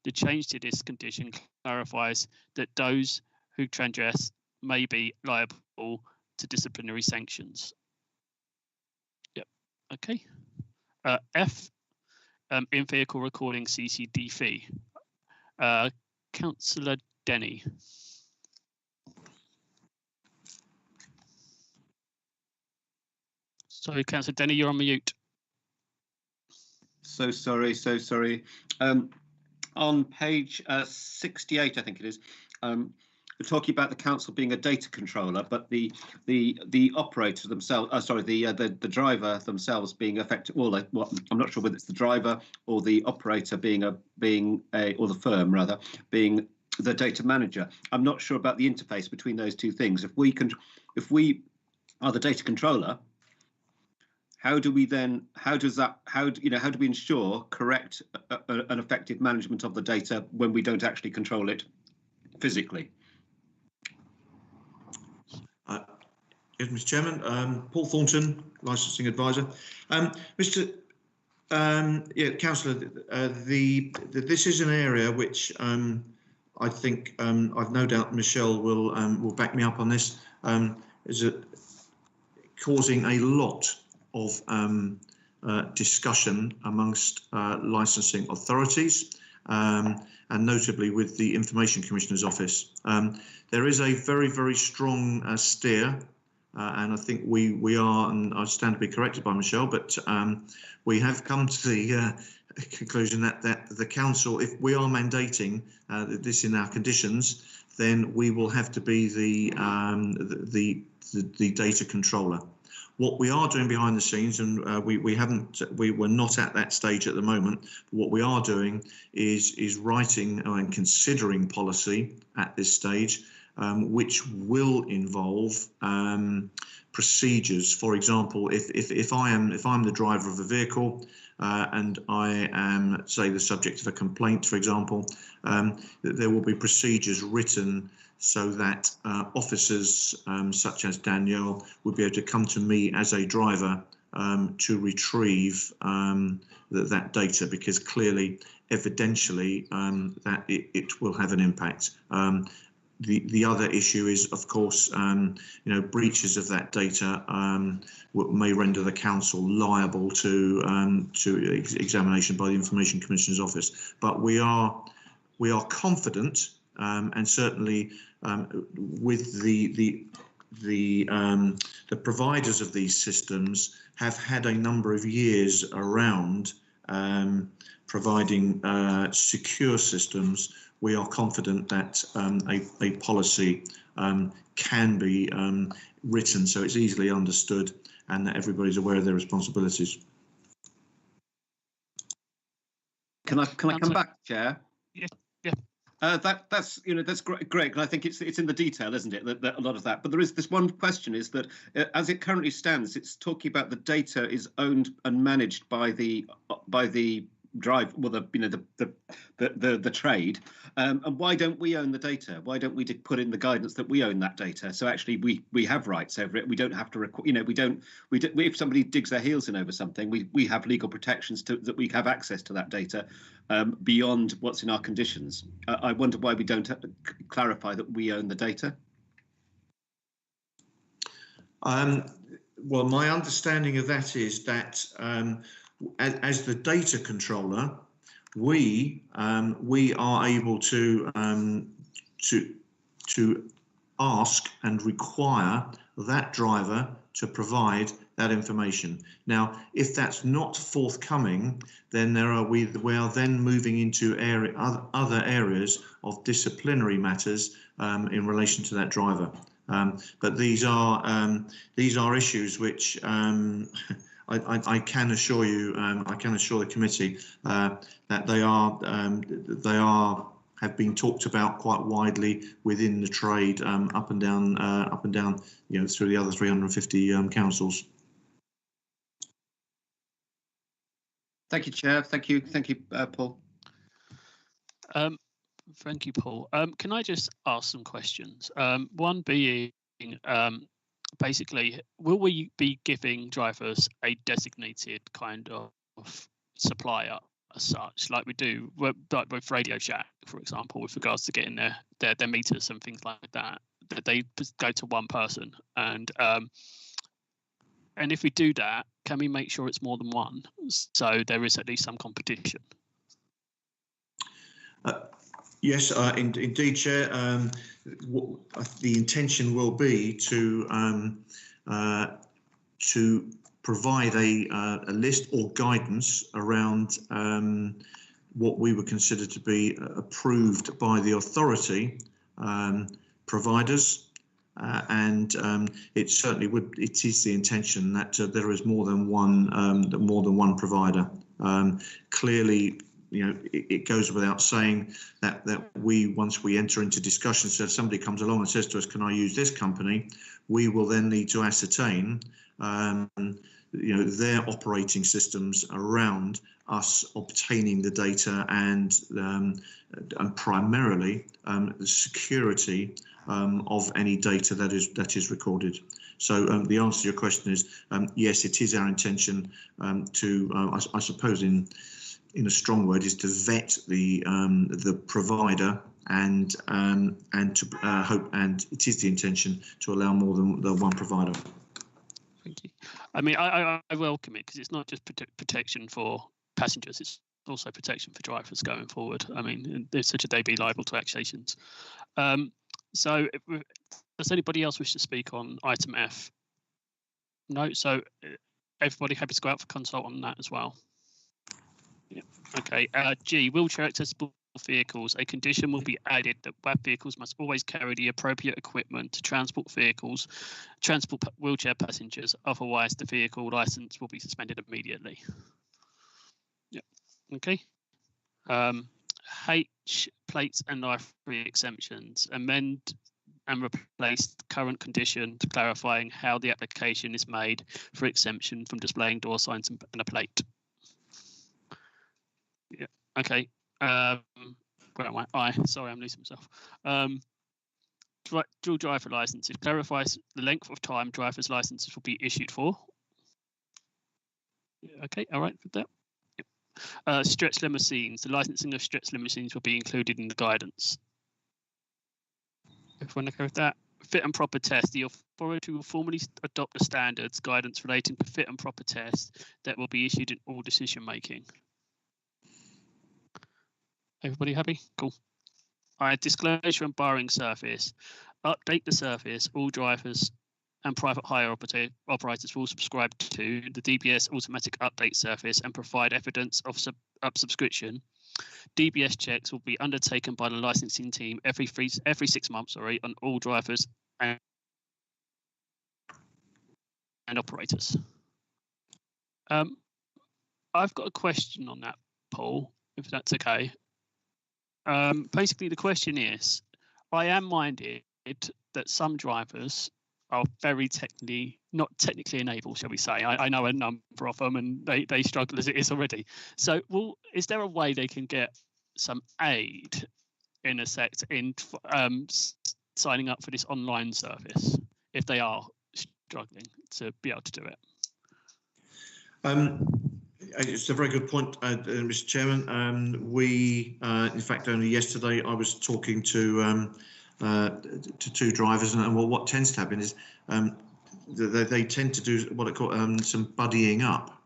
S1: The change to this condition clarifies that those who transgress may be liable to disciplinary sanctions. Yep. Okay. F. In-vehicle recording CCD fee. Councillor Denny. Sorry, Councillor Denny, you're on mute.
S6: So sorry. On page 68, I think it is, we're talking about the council being a data controller, but the operator themselves, the driver themselves being affected. Well, I'm not sure whether it's the driver or the operator or the firm rather being the data manager. I'm not sure about the interface between those two things. If we are the data controller, how do we ensure correct and effective management of the data when we don't actually control it physically?
S14: Yes, Mr. Chairman. Paul Thornton, licensing advisor. Councillor, this is an area which I think I've no doubt Michelle will back me up on this. Is causing a lot of discussion amongst licensing authorities, and notably with the Information Commissioner's Office. There is a very, very strong steer, and I think we are, and I stand to be corrected by Michelle, but we have come to the conclusion that the council, if we are mandating this in our conditions, then we will have to be the data controller. What we are doing behind the scenes, and we're not at that stage at the moment, but what we are doing is writing and considering policy at this stage, which will involve procedures. For example, if I'm the driver of a vehicle and I am, say, the subject of a complaint, for example, there will be procedures written so that officers such as Danielle would be able to come to me as a driver to retrieve that data, because clearly, evidentially, that it will have an impact. The other issue is, of course, breaches of that data may render the council liable to examination by the Information Commissioner's Office. But we are confident, and certainly with the providers of these systems have had a number of years around providing secure systems. We are confident that a policy can be written so it's easily understood and that everybody's aware of their responsibilities.
S6: Can I come back, Chair?
S1: Yeah.
S6: That's great, and I think it's in the detail, isn't it? That a lot of that, but there is this one question: is that as it currently stands, it's talking about the data is owned and managed by the drive, well, the trade, and why don't we own the data? Why don't we put in the guidance that we own that data? So actually, we have rights over it. We don't have to, we don't. If somebody digs their heels in over something, we have legal protections that we have access to that data beyond what's in our conditions. I wonder why we don't clarify that we own the data.
S14: Well, my understanding of that is that as the data controller, we are able to ask and require that driver to provide that information. Now, if that's not forthcoming, then we are then moving into other areas of disciplinary matters in relation to that driver. But these are issues which I can assure you, I can assure the committee that they have been talked about quite widely within the trade, up and down, through the other 350 councils.
S6: Thank you, Chair. Thank you, Paul.
S1: Thank you, Paul. Can I just ask some questions? One being, basically, will we be giving drivers a designated kind of supplier as such, like we do like with Radio Shack, for example, with regards to getting their meters and things like that, that they go to one person? And if we do that, can we make sure it's more than one, so there is at least some competition?
S14: Yes, indeed, Chair. The intention will be to provide a list or guidance around what we would consider to be approved by the authority providers, and it certainly would. It is the intention that there is more than one provider. Clearly, it goes without saying that we, once we enter into discussions, so if somebody comes along and says to us, "Can I use this company?" we will then need to ascertain, their operating systems around us obtaining the data and primarily the security of any data that is recorded. So the answer to your question is yes, it is our intention to, I suppose, in a strong word, is to vet the provider and to hope, and it is the intention to allow more than the one provider.
S1: Thank you. I mean, I welcome it because it's not just protection for passengers, it's also protection for drivers going forward. I mean, there's such a they be liable to accusations. So does anybody else wish to speak on item F? No, so everybody happy to go out for consult on that as well? Yeah. Okay. G, wheelchair accessible vehicles. A condition will be added that WAV vehicles must always carry the appropriate equipment to transport wheelchair passengers. Otherwise, the vehicle license will be suspended immediately. Yeah. Okay. H, plates and life-free exemptions. Amend and replace the current condition to clarifying how the application is made for exemption from displaying door signs and a plate. Yeah, okay. Where am I? Sorry, I'm losing myself. Dual driver licenses clarifies the length of time driver's licenses will be issued for. Okay, all right with that. Stretch limousines. The licensing of stretch limousines will be included in the guidance. Everyone okay with that? Fit and proper test. The authority will formally adopt the standards guidance relating to fit and proper tests that will be issued in all decision making. Everybody happy? Cool. All right, disclosure and barring surface. Update the surface. All drivers and private hire operators will subscribe to the DBS automatic update service and provide evidence of subscription. DBS checks will be undertaken by the licensing team every 6 months, on all drivers and operators. I've got a question on that, Paul, if that's okay. Basically, the question is, I am minded that some drivers are very not technically enabled, shall we say. I know a number of them and they struggle as it is already. So is there a way they can get some aid in a sect in signing up for this online service if they are struggling to be able to do it?
S14: It's a very good point, Mr. Chairman. We, in fact, only yesterday I was talking to two drivers, and what tends to happen is they tend to do what I call some buddying up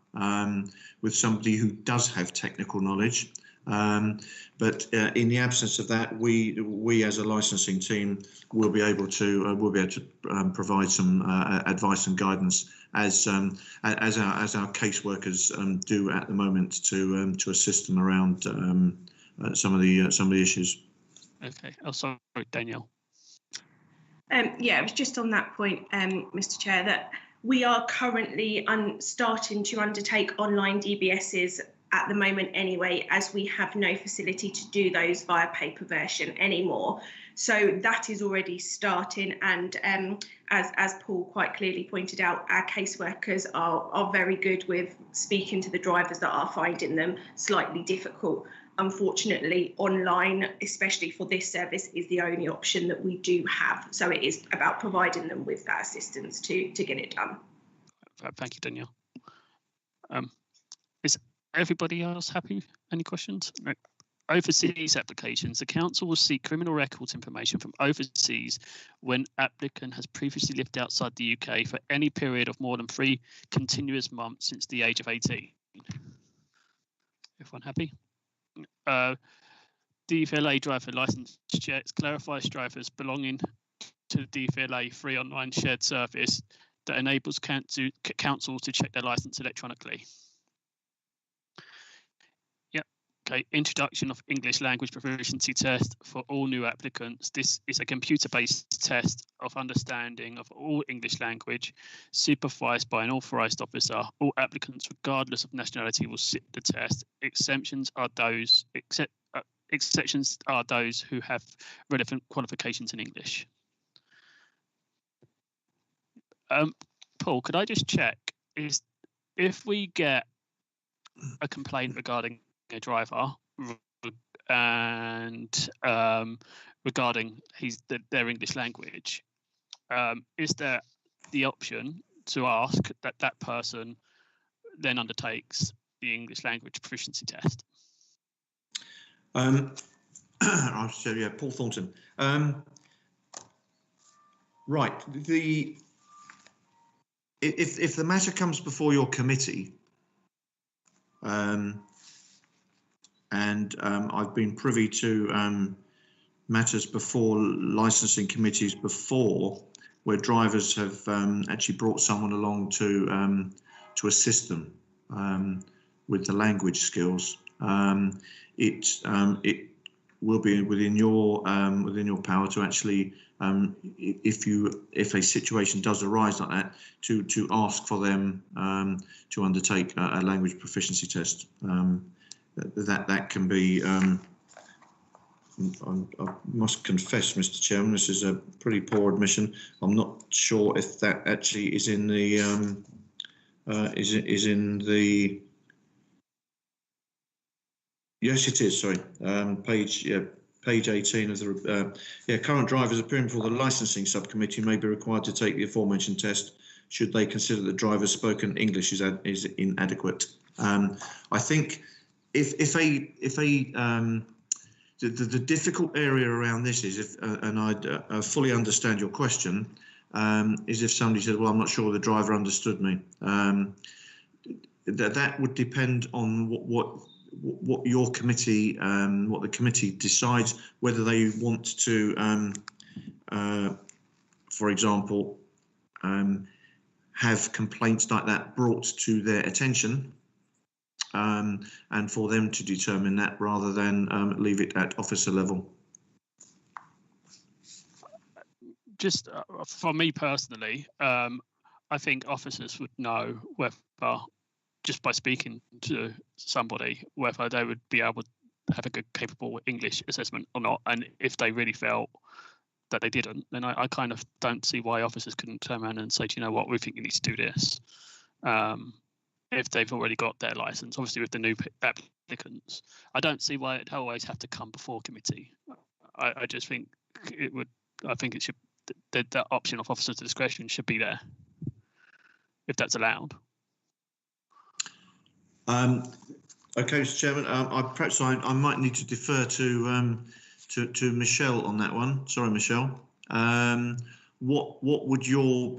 S14: with somebody who does have technical knowledge. But in the absence of that, we as a licensing team will be able to provide some advice and guidance as our caseworkers do at the moment to assist them around some of the issues.
S1: Okay. Oh, sorry, Danielle.
S12: Yeah, it was just on that point, Mr. Chair, that we are currently starting to undertake online DBSs at the moment anyway, as we have no facility to do those via paper version anymore. So that is already starting, and as Paul quite clearly pointed out, our caseworkers are very good with speaking to the drivers that are finding them slightly difficult. Unfortunately, online, especially for this service, is the only option that we do have. So it is about providing them with that assistance to get it done.
S1: Thank you, Danielle. Is everybody else happy? Any questions? No. Overseas applications. The council will seek criminal records information from overseas when applicant has previously lived outside the UK for any period of more than 3 continuous months since the age of 18. Everyone happy? DVLA driver license checks clarifies drivers belonging to the DVLA free online shared service that enables councils to check their license electronically. Yep. Okay. Introduction of English language proficiency test for all new applicants. This is a computer-based test of understanding of all English language, supervised by an authorised officer. All applicants, regardless of nationality, will sit the test. Exceptions are those who have relevant qualifications in English. Paul, could I just check, is if we get a complaint regarding a driver and regarding their English language, is there the option to ask that person then undertakes the English language proficiency test?
S14: I'll say, yeah, Paul Thornton. Right. If the matter comes before your committee, and I've been privy to matters before licensing committees before, where drivers have actually brought someone along to assist them with the language skills. It will be within your power to actually, if a situation does arise like that, to ask for them to undertake a language proficiency test. That can be I must confess, Mr. Chairman, this is a pretty poor admission. I'm not sure if that actually is in the is in the. Yes, it is. Sorry, page 18 of the current drivers appearing before the licensing subcommittee may be required to take the aforementioned test should they consider that drivers spoken English is inadequate. I think if the difficult area around this is if, and I fully understand your question, is if somebody said, well, I'm not sure the driver understood me. That would depend on what your committee, what the committee decides, whether they want to, for example, have complaints like that brought to their attention, and for them to determine that rather than leave it at officer level.
S1: Just for me personally, I think officers would know whether, just by speaking to somebody, whether they would be able to have a good, capable English assessment or not. And if they really felt that they didn't, then I kind of don't see why officers couldn't turn around and say, do you know what, we think you need to do this. If they've already got their license, obviously with the new applicants, I don't see why it always have to come before committee. I just think it would. I think it should. The option of officer's discretion should be there, if that's allowed.
S14: Okay, Mr. Chairman. I might need to defer to Michelle on that one. Sorry, Michelle. What would your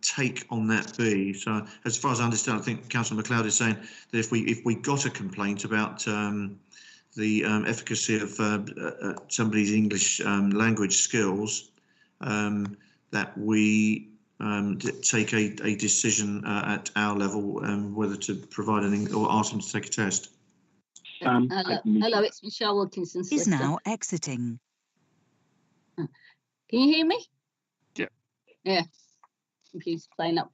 S14: take on that be? So, as far as I understand, I think Councillor MacLeod is saying that if we got a complaint about the efficacy of somebody's English language skills, that we take a decision at our level whether to provide or ask them to take a test.
S13: Hello, it's Michelle Wilkinson.
S15: Is now exiting.
S13: Can you hear me?
S1: Yeah.
S13: Yeah. Computer's playing up.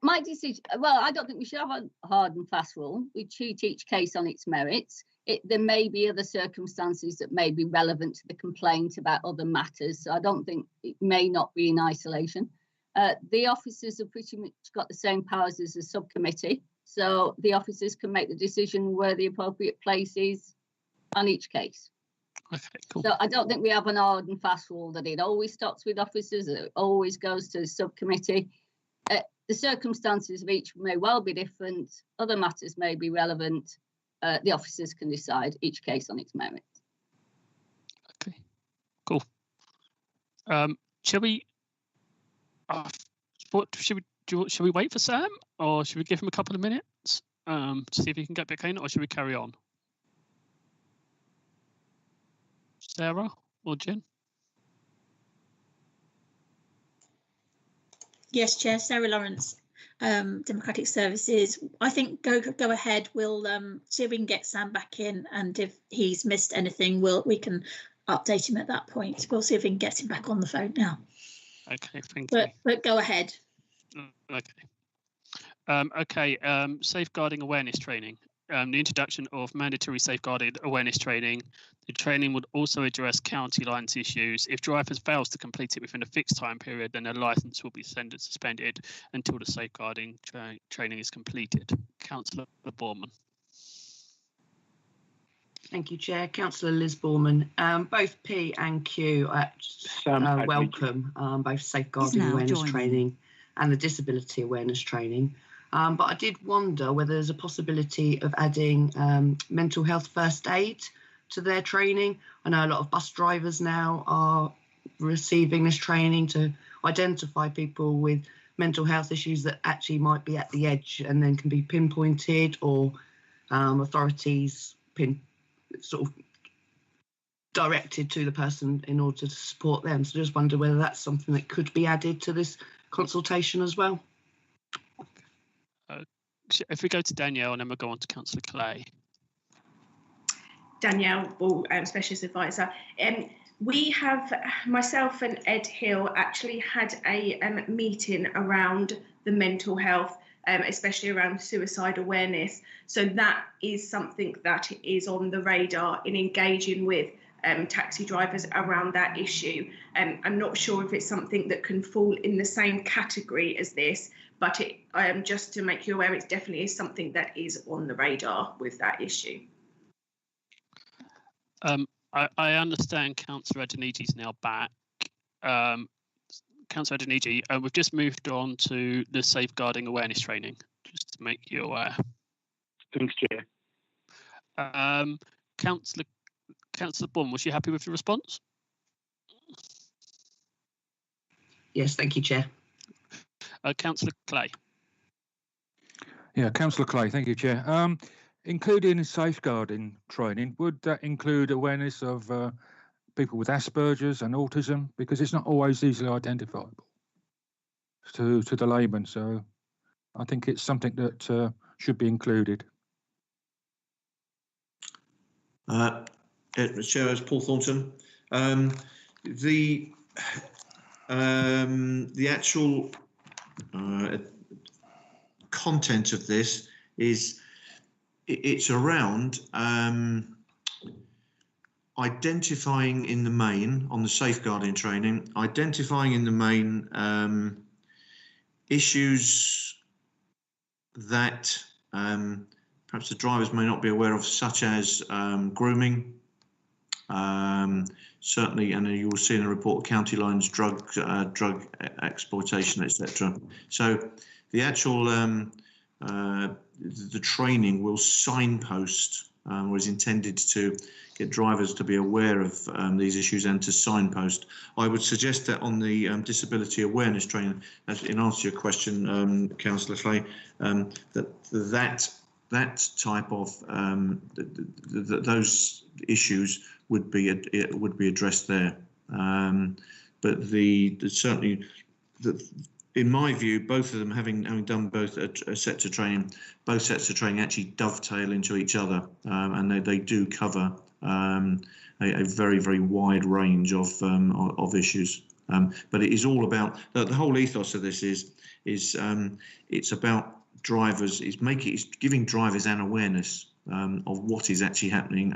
S13: My decision. Well, I don't think we should have a hard and fast rule. We treat each case on its merits. There may be other circumstances that may be relevant to the complaint about other matters. So I don't think it may not be in isolation. The officers have pretty much got the same powers as the subcommittee. So the officers can make the decision where the appropriate place is on each case.
S1: Okay, cool.
S13: So I don't think we have an hard and fast rule that it always stops with officers, it always goes to the subcommittee. The circumstances of each may well be different. Other matters may be relevant. The officers can decide each case on its merit.
S1: Okay, cool. Shall we? Should we wait for Sam, or should we give him a couple of minutes to see if he can get back in, or should we carry on? Sarah or Jen?
S16: Yes, Chair, Sarah Lawrence, Democratic Services. I think go ahead. We'll see if we can get Sam back in, and if he's missed anything, we can update him at that point. We'll see if we can get him back on the phone now.
S1: Okay, thank you.
S16: But go ahead.
S1: Okay. Safeguarding awareness training. The introduction of mandatory safeguarding awareness training. The training would also address county lines issues. If drivers fails to complete it within a fixed time period, then their licence will be suspended until the safeguarding training is completed. Councillor Borman.
S4: Thank you, Chair. Councillor Liz Borman. Both P and Q welcome both safeguarding awareness training and the disability awareness training. But I did wonder whether there's a possibility of adding mental health first aid to their training. I know a lot of bus drivers now are receiving this training to identify people with mental health issues that actually might be at the edge and then can be pinpointed, or authorities sort of directed to the person in order to support them. So just wonder whether that's something that could be added to this consultation as well.
S1: If we go to Danielle and then we'll go on to Councillor Clay.
S12: Danielle Ball, Specialist Advisor. We have, myself and Ed Hill actually had a meeting around the mental health especially around suicide awareness. So that is something that is on the radar in engaging with taxi drivers around that issue. I'm not sure if it's something that can fall in the same category as this, but just to make you aware, it definitely is something that is on the radar with that issue.
S1: I understand Councillor Adeniji is now back. Councillor Adeniji, we've just moved on to the safeguarding awareness training, just to make you aware.
S3: Thanks, Chair.
S1: Councillor Bourne, was you happy with the response?
S4: Yes, thank you, Chair.
S1: Councillor Clay.
S5: Yeah, Councillor Clay, thank you, Chair. Including safeguarding training, would that include awareness of people with Asperger's and autism? Because it's not always easily identifiable to the layman. So I think it's something that should be included.
S14: Chair, as Paul Thornton. The actual content of this is it's around identifying in the main on the safeguarding training, identifying in the main issues that perhaps the drivers may not be aware of, such as grooming, certainly, and you will see in the report, county lines, drug exploitation, etc. So the actual the training will signpost, or is intended to get drivers to be aware of these issues and to signpost. I would suggest that on the disability awareness training, in answer to your question, Councillor Clay, that type of those issues would be addressed there. But certainly in my view, both of them having done both sets of training, both sets of training actually dovetail into each other, and they do cover a very, very wide range of issues. But it is all about the whole ethos of this is it's about drivers, it's giving drivers an awareness of what is actually happening.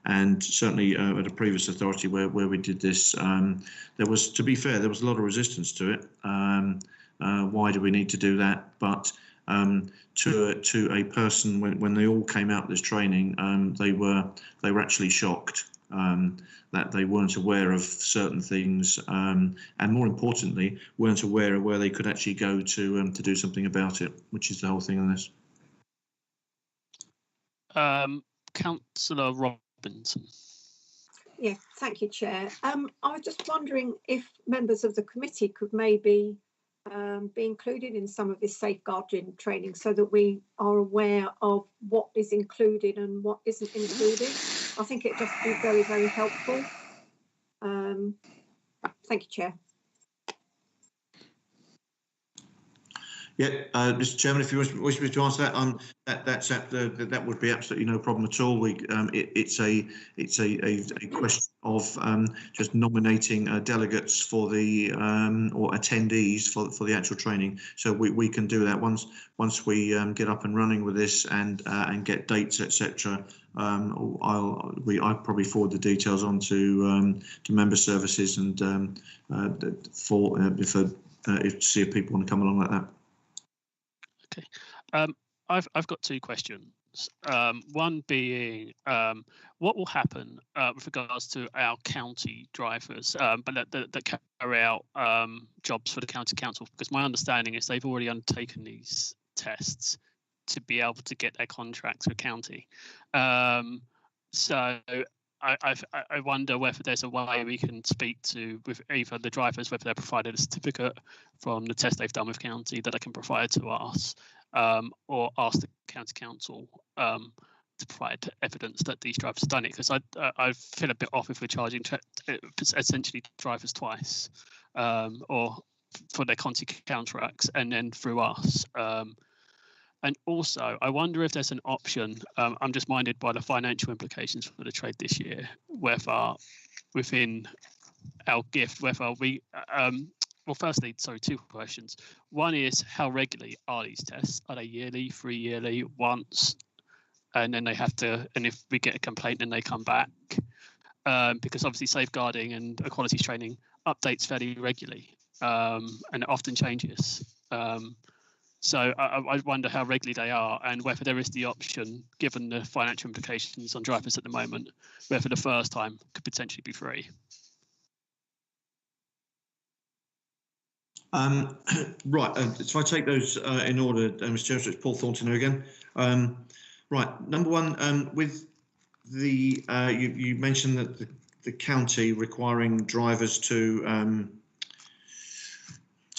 S14: And certainly at a previous authority where we did this, there was, to be fair, there was a lot of resistance to it. Why do we need to do that? But to a person, when they all came out of this training, they were actually shocked that they weren't aware of certain things, and more importantly, weren't aware of where they could actually go to do something about it, which is the whole thing on this.
S1: Councillor Robinson.
S10: Yeah, thank you, Chair. I was just wondering if members of the committee could maybe be included in some of this safeguarding training so that we are aware of what is included and what isn't included. I think it just be very, very helpful. Thank you, Chair.
S14: Yeah, Mr. Chairman, if you wish me to answer that, that would be absolutely no problem at all. It's a question of just nominating delegates for the or attendees for the actual training. So we can do that once we get up and running with this and get dates, etc. I'll probably forward the details on to member services and if see if people want to come along like that.
S1: Okay, I've got two questions. One being, what will happen with regards to our county drivers, but that carry out jobs for the county council? Because my understanding is they've already undertaken these tests to be able to get their contracts with county. So I wonder whether there's a way we can speak to with either the drivers, whether they're provided a certificate from the test they've done with county that they can provide to us, or ask the county council to provide evidence that these drivers have done it. Because I feel a bit off if we're charging essentially drivers twice, or for their county contracts and then through us. And also, I wonder if there's an option, I'm just minded by the financial implications for the trade this year, whether within our gift, whether we, well, firstly, sorry, two questions. One is, how regularly are these tests? Are they yearly, 3 yearly, once? And then they have to, and if we get a complaint, then they come back. Because obviously safeguarding and equalities training updates fairly regularly, and it often changes. So I wonder how regularly they are, and whether there is the option, given the financial implications on drivers at the moment, whether the first time could potentially be free.
S14: Right, so I take those in order, Mr. Chair. So it's Paul Thornton here again. Right, number one, with the you mentioned that the county requiring drivers to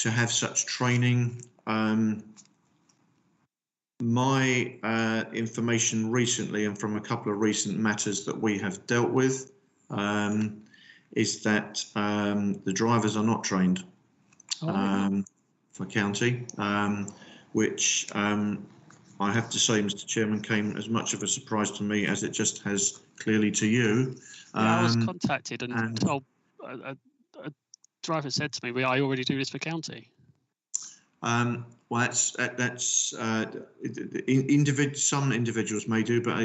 S14: have such training. My information recently, and from a couple of recent matters that we have dealt with, is that the drivers are not trained for county, which I have to say, Mr. Chairman, came as much of a surprise to me as it just has clearly to you.
S1: Yeah, I was contacted and told, a driver said to me, I already do this for county.
S14: Well, that's some individuals may do, but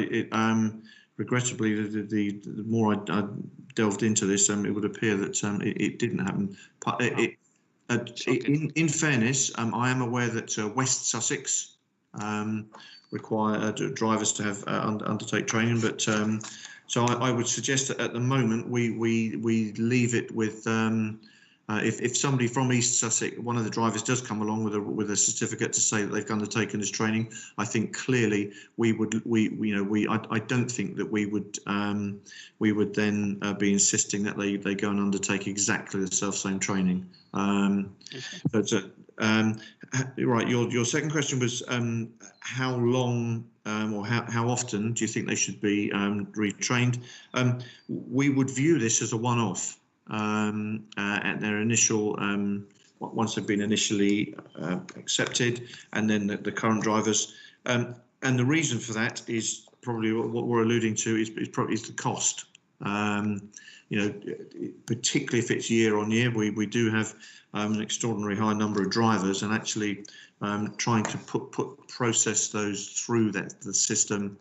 S14: regrettably, the more I delved into this, it would appear that it didn't happen. In fairness, I am aware that West Sussex require drivers to have undertake training, but so I would suggest that at the moment we leave it with. If somebody from East Sussex, one of the drivers, does come along with a certificate to say that they've undertaken this training, I think clearly I don't think that we would then be insisting that they go and undertake exactly the self-same training. But right, your second question was how long or how often do you think they should be retrained? We would view this as a one-off. At their initial, once they've been initially accepted, and then the current drivers, and the reason for that is probably what we're alluding to is the cost. Particularly if it's year on year, we do have an extraordinary high number of drivers, and actually trying to process those through the system.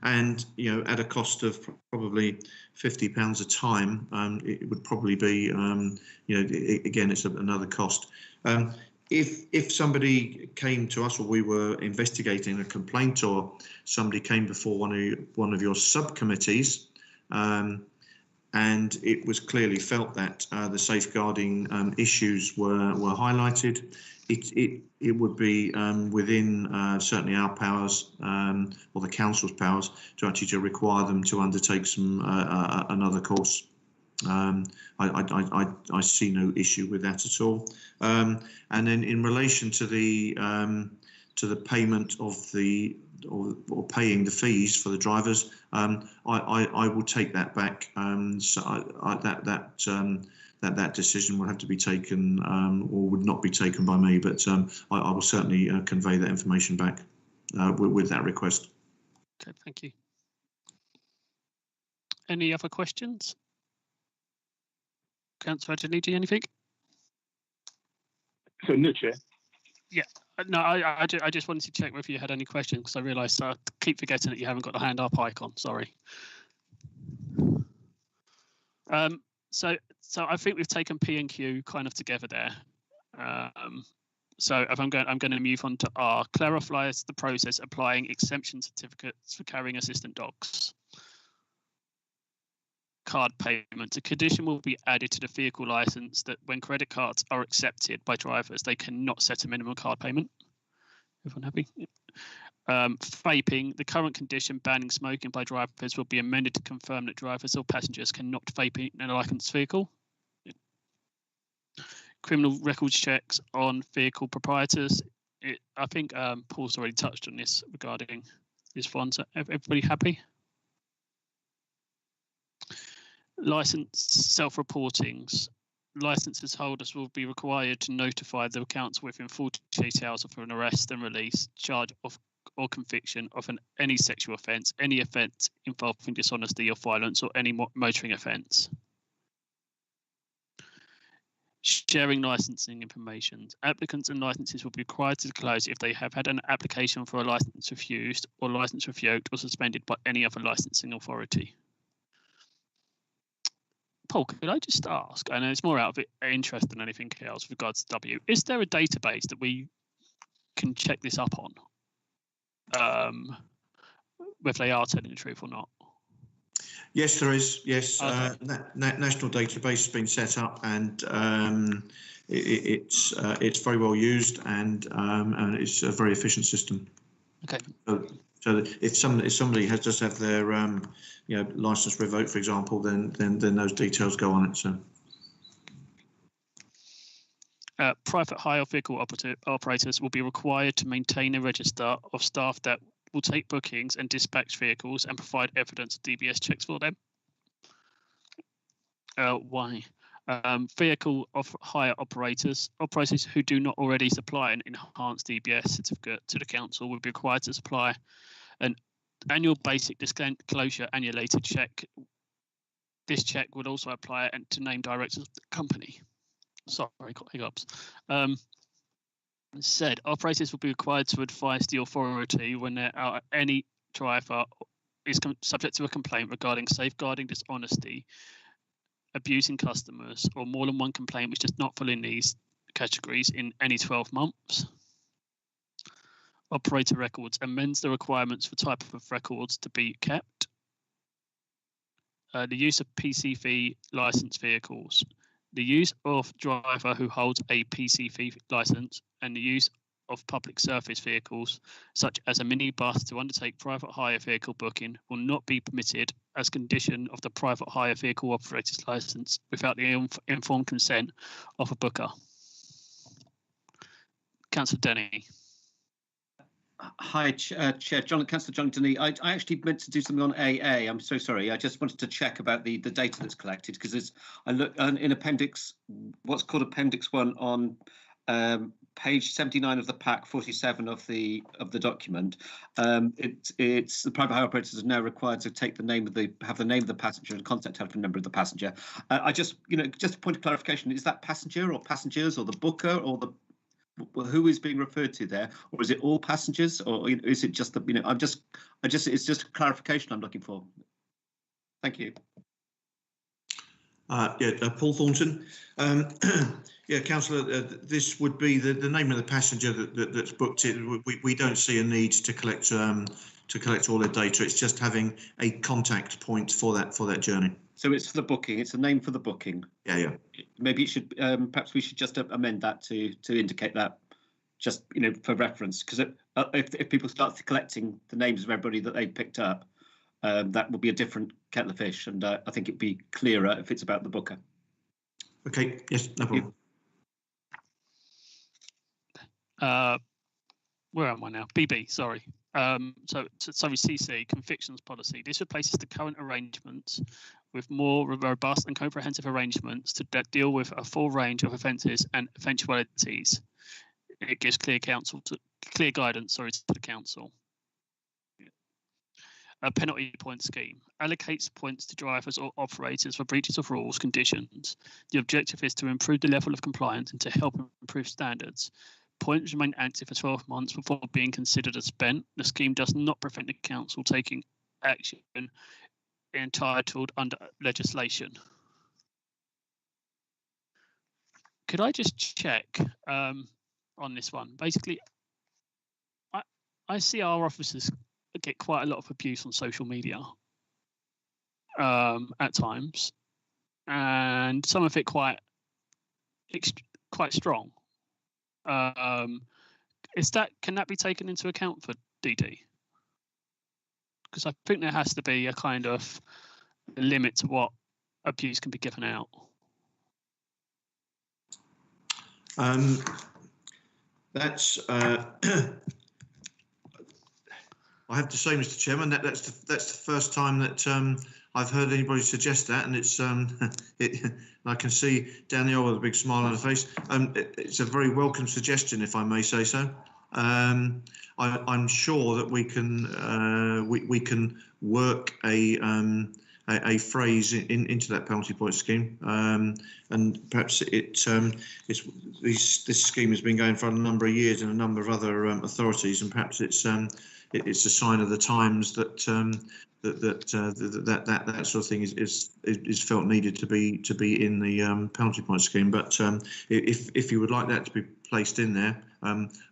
S14: And at a cost of probably £50 a time, it would probably be again, it's another cost. If somebody came to us, or we were investigating a complaint, or somebody came before one of your subcommittees, and it was clearly felt that the safeguarding issues were highlighted, it would be within certainly our powers, or the council's powers, to actually require them to undertake some another course. I see no issue with that at all. And then in relation to the payment of or paying the fees for the drivers, I will take that back. So that decision will have to be taken, or would not be taken by me, but I will certainly convey that information back with that request.
S1: Okay, thank you. Any other questions? Councillor Adeniji, anything?
S3: So, no, Chair.
S1: Yeah, no, I just wanted to check whether you had any questions, because I realised I keep forgetting that you haven't got the hand up icon. Sorry. So I think we've taken P and Q kind of together there. So if I'm going to move on to R. Clarifies the process applying exemption certificates for carrying assistant dogs. Card payment. A condition will be added to the vehicle licence that when credit cards are accepted by drivers, they cannot set a minimum card payment. Everyone happy? Vaping. The current condition banning smoking by drivers will be amended to confirm that drivers or passengers cannot vape in a licensed vehicle. Criminal records checks on vehicle proprietors. I think Paul's already touched on this regarding this one. So everybody happy? License self-reportings. Licenses holders will be required to notify the council within 48 hours of an arrest and release, charge of or conviction of any sexual offence, any offence involving dishonesty or violence, or any motoring offence. Sharing licensing information. Applicants and licenses will be required to disclose if they have had an application for a license refused or license revoked or suspended by any other licensing authority. Paul, could I just ask, and it's more out of interest than anything else with regards to W, is there a database that we can check this up on? Whether they are telling the truth or not?
S14: Yes, there is. Yes,
S1: Okay.
S14: national database has been set up, and it's very well used, and it's a very efficient system.
S1: Okay.
S14: So if somebody has just have their license revoked, for example, then those details go on it. So.
S1: Private hire vehicle operators will be required to maintain a register of staff that will take bookings and dispatch vehicles and provide evidence of DBS checks for them. Why? Vehicle hire operators who do not already supply an enhanced DBS certificate to the council will be required to supply an annual basic disclosure annulated check. This check would also apply to named directors of the company. Sorry, got hiccups. Said operators will be required to advise the authority when there are any driver is subject to a complaint regarding safeguarding dishonesty, abusing customers, or more than one complaint which does not fall in these categories in any 12 months. Operator records amends the requirements for type of records to be kept. The use of PCV licensed vehicles. The use of driver who holds a PCV license and the use of public service vehicles, such as a minibus, to undertake private hire vehicle booking will not be permitted as condition of the private hire vehicle operator's license without the informed consent of a booker. Councillor Denny.
S6: Hi, Chair. Councillor John Denny. I actually meant to do something on AA. I'm so sorry. I just wanted to check about the data that's collected, because I look in appendix, what's called appendix 1 on page 79 of the pack, 47 of the document. It's the private hire operators are now required to take have the name of the passenger and contact telephone number of the passenger. I just a point of clarification: is that passenger or passengers or the booker or who is being referred to there, or is it all passengers, or is it just it's just clarification I'm looking for. Thank you.
S14: Paul Thornton. Yeah, Councillor, this would be the name of the passenger that's booked it. We don't see a need to collect all their data. It's just having a contact point for that journey.
S6: So it's for the booking. It's a name for the booking.
S14: Yeah.
S6: Maybe it should. Perhaps we should just amend that to indicate that, just for reference. Because if people start collecting the names of everybody that they picked up, that will be a different kettle of fish. And I think it'd be clearer if it's about the booker.
S14: Okay. Yes. No problem.
S1: Where am I now? BB. Sorry. CC, convictions policy. This replaces the current arrangements with more robust and comprehensive arrangements that deal with a full range of offences and eventualities. It gives clear guidance to the council. A penalty point scheme allocates points to drivers or operators for breaches of rules, conditions. The objective is to improve the level of compliance and to help improve standards. Points remain active for 12 months before being considered as spent. The scheme does not prevent the council taking action entitled under legislation. Could I just check on this one? Basically, I see our officers get quite a lot of abuse on social media at times, and some of it quite strong. Can that be taken into account for DD? Because I think there has to be a kind of limit to what abuse can be given out.
S14: That's I have to say, Mr. Chairman, that's the first time that I've heard anybody suggest that, and it's I can see Danielle with a big smile on her face. It's a very welcome suggestion, if I may say so. I'm sure that we can work a a phrase into that penalty point scheme, and perhaps this scheme has been going for a number of years in a number of other authorities, and perhaps it's a sign of the times that that sort of thing is felt needed to be in the penalty point scheme. But if you would like that to be placed in there,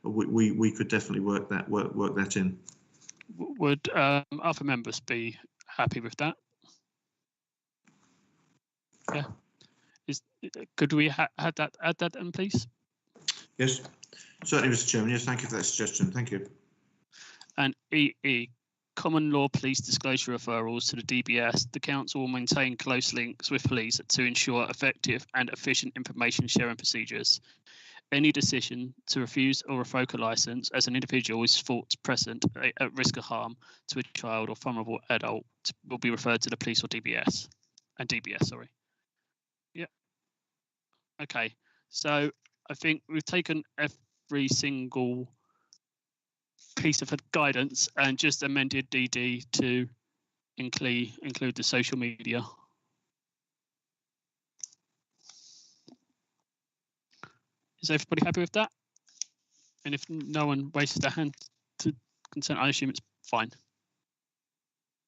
S14: we could definitely work that in.
S1: Would other members be happy with that? Yeah. Could we add that in, please?
S14: Yes, certainly, Mr. Chairman. Yes, thank you for that suggestion. Thank you.
S1: And EE, common law police disclosure referrals to the DBS. The council will maintain close links with police to ensure effective and efficient information sharing procedures. Any decision to refuse or revoke a licence as an individual is thought present at risk of harm to a child or vulnerable adult will be referred to the police or DBS. Sorry. Yeah. Okay. So I think we've taken every single piece of guidance and just amended DD to include the social media. Is everybody happy with that? And if no one raises their hand to consent, I assume it's fine.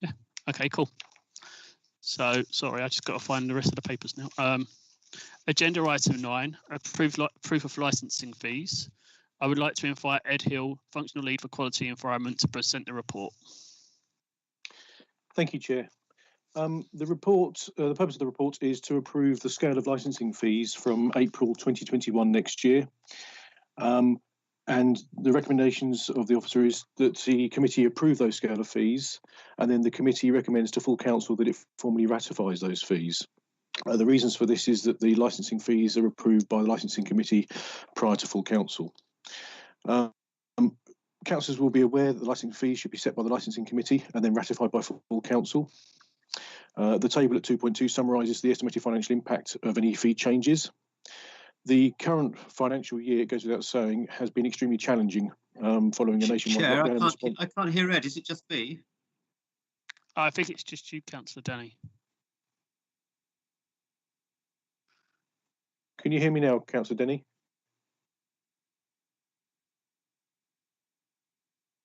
S1: Yeah. Okay, cool. So, sorry, I just got to find the rest of the papers now. Agenda item 9, proof of licensing fees. I would like to invite Ed Hill, Functional Lead for Quality Environment, to present the report.
S11: Thank you, Chair. The purpose of the report is to approve the scale of licensing fees from April 2021 next year. And the recommendations of the officer is that the committee approve those scale of fees, and then the committee recommends to full council that it formally ratifies those fees. The reasons for this is that the licensing fees are approved by the licensing committee prior to full council. Councillors will be aware that the licensing fees should be set by the licensing committee and then ratified by full council. The table at 2.2 summarises the estimated financial impact of any fee changes. The current financial year, it goes without saying, has been extremely challenging following a nationwide lockdown.
S6: Chair, I can't hear Ed. Is it just me?
S1: I think it's just you, Councillor Danny.
S11: Can you hear me now, Councillor Denny?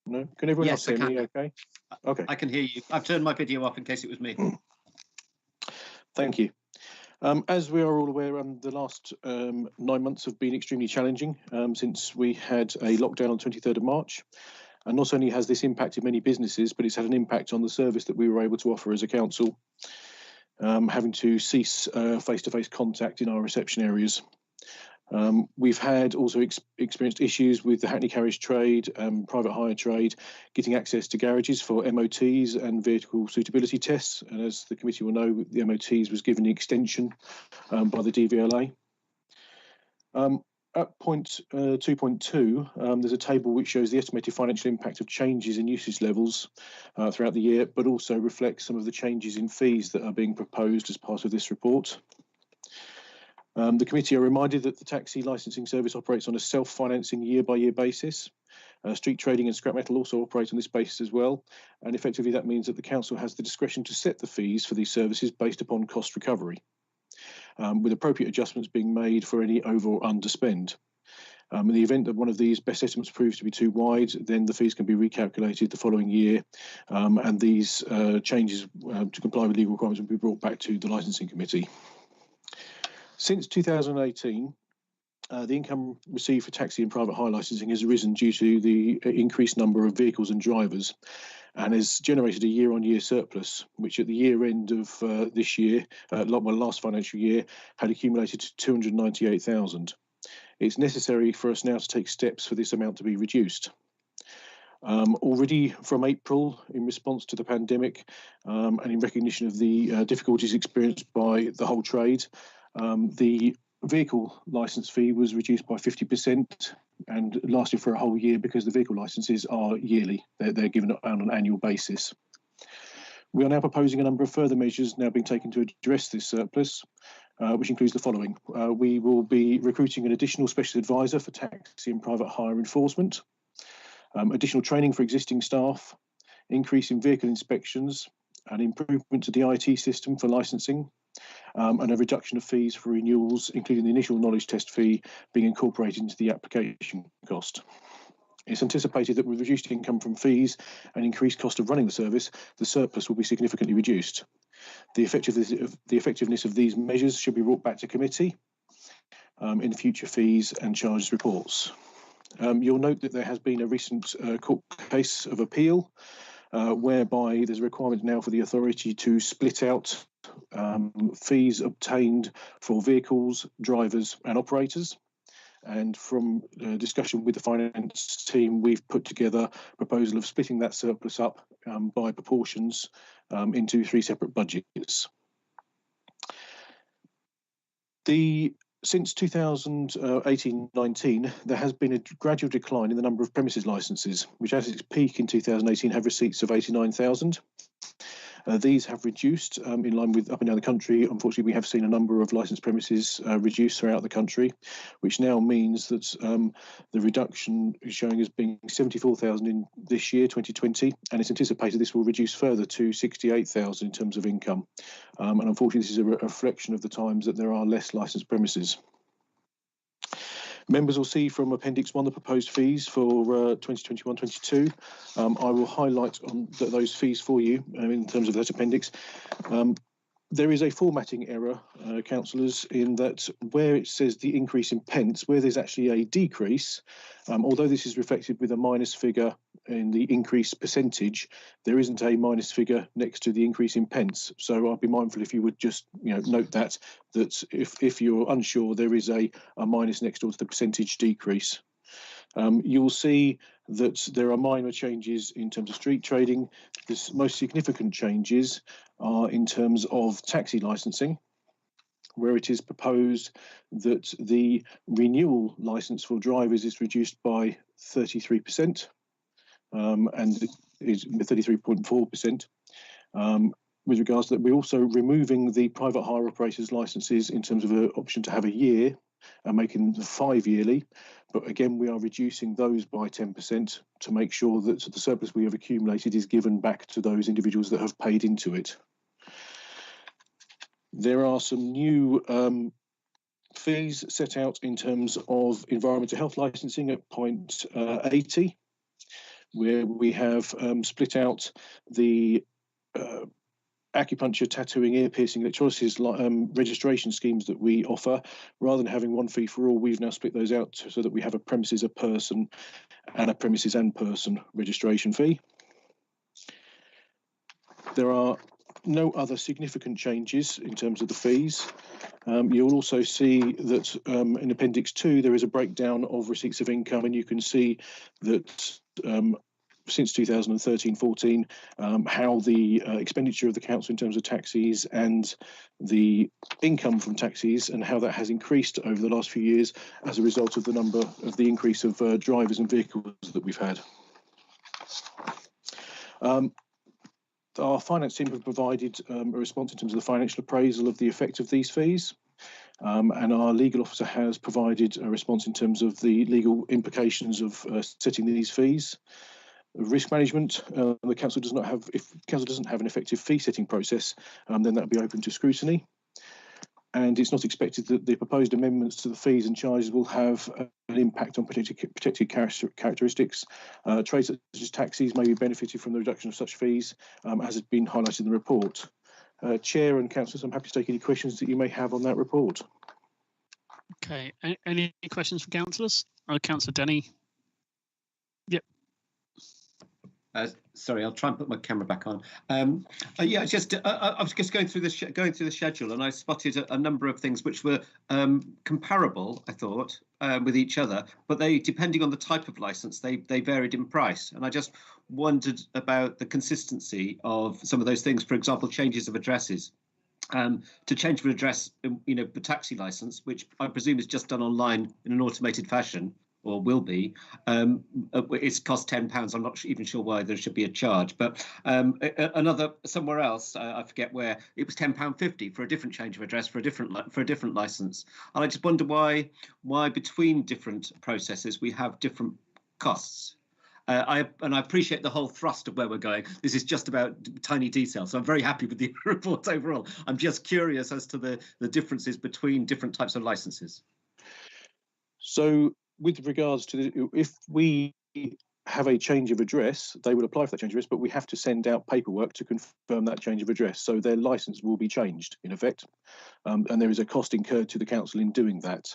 S11: No? Can everyone else hear me okay? Okay.
S6: I can hear you. I've turned my video off in case it was me.
S11: Thank you. As we are all aware, the last 9 months have been extremely challenging since we had a lockdown on 23rd of March. And not only has this impacted many businesses, but it's had an impact on the service that we were able to offer as a council, having to cease face-to-face contact in our reception areas. We've had also experienced issues with the Hackney carriage trade, private hire trade, getting access to garages for MOTs and vehicle suitability tests. And as the committee will know, the MOTs was given the extension by the DVLA. At point 2.2, there's a table which shows the estimated financial impact of changes in usage levels throughout the year, but also reflects some of the changes in fees that are being proposed as part of this report. The committee are reminded that the taxi licensing service operates on a self-financing year-by-year basis. Street trading and scrap metal also operate on this basis as well, and effectively that means that the council has the discretion to set the fees for these services based upon cost recovery, with appropriate adjustments being made for any over or underspend. In the event that one of these best estimates proves to be too wide, then the fees can be recalculated the following year, and these changes to comply with legal requirements will be brought back to the licensing committee. Since 2018, the income received for taxi and private hire licensing has risen due to the increased number of vehicles and drivers, and has generated a year-on-year surplus, which at the year end of this year, last financial year, had accumulated to 298,000. It's necessary for us now to take steps for this amount to be reduced. Already from April, in response to the pandemic and in recognition of the difficulties experienced by the whole trade, the vehicle licence fee was reduced by 50% and lasted for a whole year because the vehicle licences are yearly. They're given on an annual basis. We are now proposing a number of further measures now being taken to address this surplus, which includes the following. We will be recruiting an additional specialist advisor for taxi and private hire enforcement, additional training for existing staff, increase in vehicle inspections, an improvement to the IT system for licensing, and a reduction of fees for renewals, including the initial knowledge test fee being incorporated into the application cost. It's anticipated that with reduced income from fees and increased cost of running the service, the surplus will be significantly reduced. The effectiveness of these measures should be brought back to committee in future fees and charges reports. You'll note that there has been a recent court case of appeal whereby there's a requirement now for the authority to split out fees obtained for vehicles, drivers and operators. And from discussion with the finance team, we've put together a proposal of splitting that surplus up by proportions into 3 separate budgets. Since 2018-19, there has been a gradual decline in the number of premises licences, which at its peak in 2018 have receipts of 89,000. These have reduced in line with up and down the country. Unfortunately, we have seen a number of licensed premises reduce throughout the country, which now means that the reduction is showing as being 74,000 in this year, 2020, and it's anticipated this will reduce further to 68,000 in terms of income. And unfortunately, this is a reflection of the times that there are less licensed premises. Members will see from Appendix 1 the proposed fees for 2021-22. I will highlight on those fees for you in terms of that appendix. There is a formatting error, councillors, in that where it says the increase in pence, where there's actually a decrease, although this is reflected with a minus figure in the increase percentage, there isn't a minus figure next to the increase in pence. So I'd be mindful if you would just note that if you're unsure, there is a minus next door to the percentage decrease. You'll see that there are minor changes in terms of street trading. The most significant changes are in terms of taxi licensing, where it is proposed that the renewal licence for drivers is reduced by 33%, and is 33.4%. With regards to that, we're also removing the private hire operators licences in terms of an option to have a year and making them 5 yearly. But again, we are reducing those by 10% to make sure that the surplus we have accumulated is given back to those individuals that have paid into it. There are some new fees set out in terms of environmental health licensing at point 80, where we have split out the acupuncture, tattooing, ear piercing, electrolysis registration schemes that we offer. Rather than having one fee for all, we've now split those out so that we have a premises a person and a premises and person registration fee. There are no other significant changes in terms of the fees. You'll also see that in Appendix 2 there is a breakdown of receipts of income, and you can see that since 2013-14, how the expenditure of the council in terms of taxis and the income from taxis and how that has increased over the last few years as a result of the increase of drivers and vehicles that we've had. Our finance team have provided a response in terms of the financial appraisal of the effect of these fees. And our legal officer has provided a response in terms of the legal implications of setting these fees. Risk management, the council does not have, if council doesn't have an effective fee setting process, then that will be open to scrutiny. And it's not expected that the proposed amendments to the fees and charges will have an impact on protected characteristics. Trades such as taxis may be benefited from the reduction of such fees, as has been highlighted in the report. Chair and councillors, I'm happy to take any questions that you may have on that report.
S1: Okay, any questions from councillors? Councillor Denny. Yep.
S6: Sorry, I'll try and put my camera back on. Yeah, just I was just going through the schedule, and I spotted a number of things which were comparable, I thought, with each other, but they, depending on the type of license, they varied in price. And I just wondered about the consistency of some of those things. For example, changes of addresses. To change of address, the taxi license, which I presume is just done online in an automated fashion, or will be, it's cost £10. I'm not even sure why there should be a charge, but another somewhere else, I forget where, it was £10.50 for a different change of address for a different license. And I just wonder why between different processes we have different costs. I appreciate the whole thrust of where we're going. This is just about tiny details. So I'm very happy with the report overall. I'm just curious as to the differences between different types of licenses.
S11: So with regards to if we have a change of address, they will apply for that change of address, but we have to send out paperwork to confirm that change of address. So their license will be changed in effect. And there is a cost incurred to the council in doing that.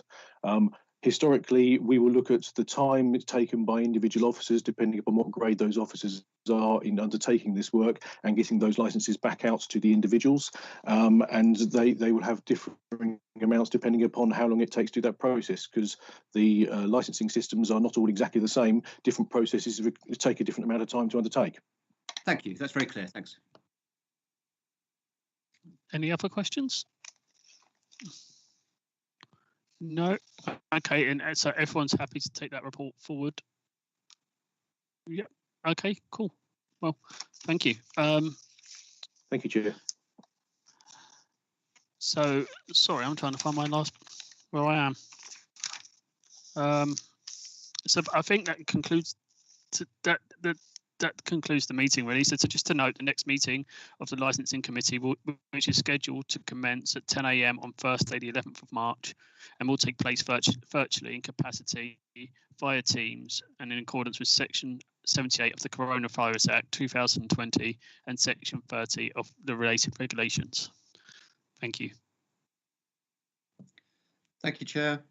S11: Historically, we will look at the time it's taken by individual officers, depending upon what grade those officers are in undertaking this work and getting those licenses back out to the individuals. And they will have differing amounts depending upon how long it takes to do that process, because the licensing systems are not all exactly the same. Different processes take a different amount of time to undertake.
S6: Thank you. That's very clear. Thanks.
S1: Any other questions? No. Okay, and so everyone's happy to take that report forward. Yep. Okay, cool. Well, thank you.
S11: Thank you, Chair.
S1: So, sorry, I'm trying to find my last where I am. So I think that concludes that concludes the meeting, really. So just to note, the next meeting of the licensing committee, which is scheduled to commence at 10 a.m. on Thursday, the 11th of March, and will take place virtually in capacity via Teams and in accordance with Section 78 of the Coronavirus Act 2020 and Section 30 of the related regulations. Thank you.
S6: Thank you, Chair.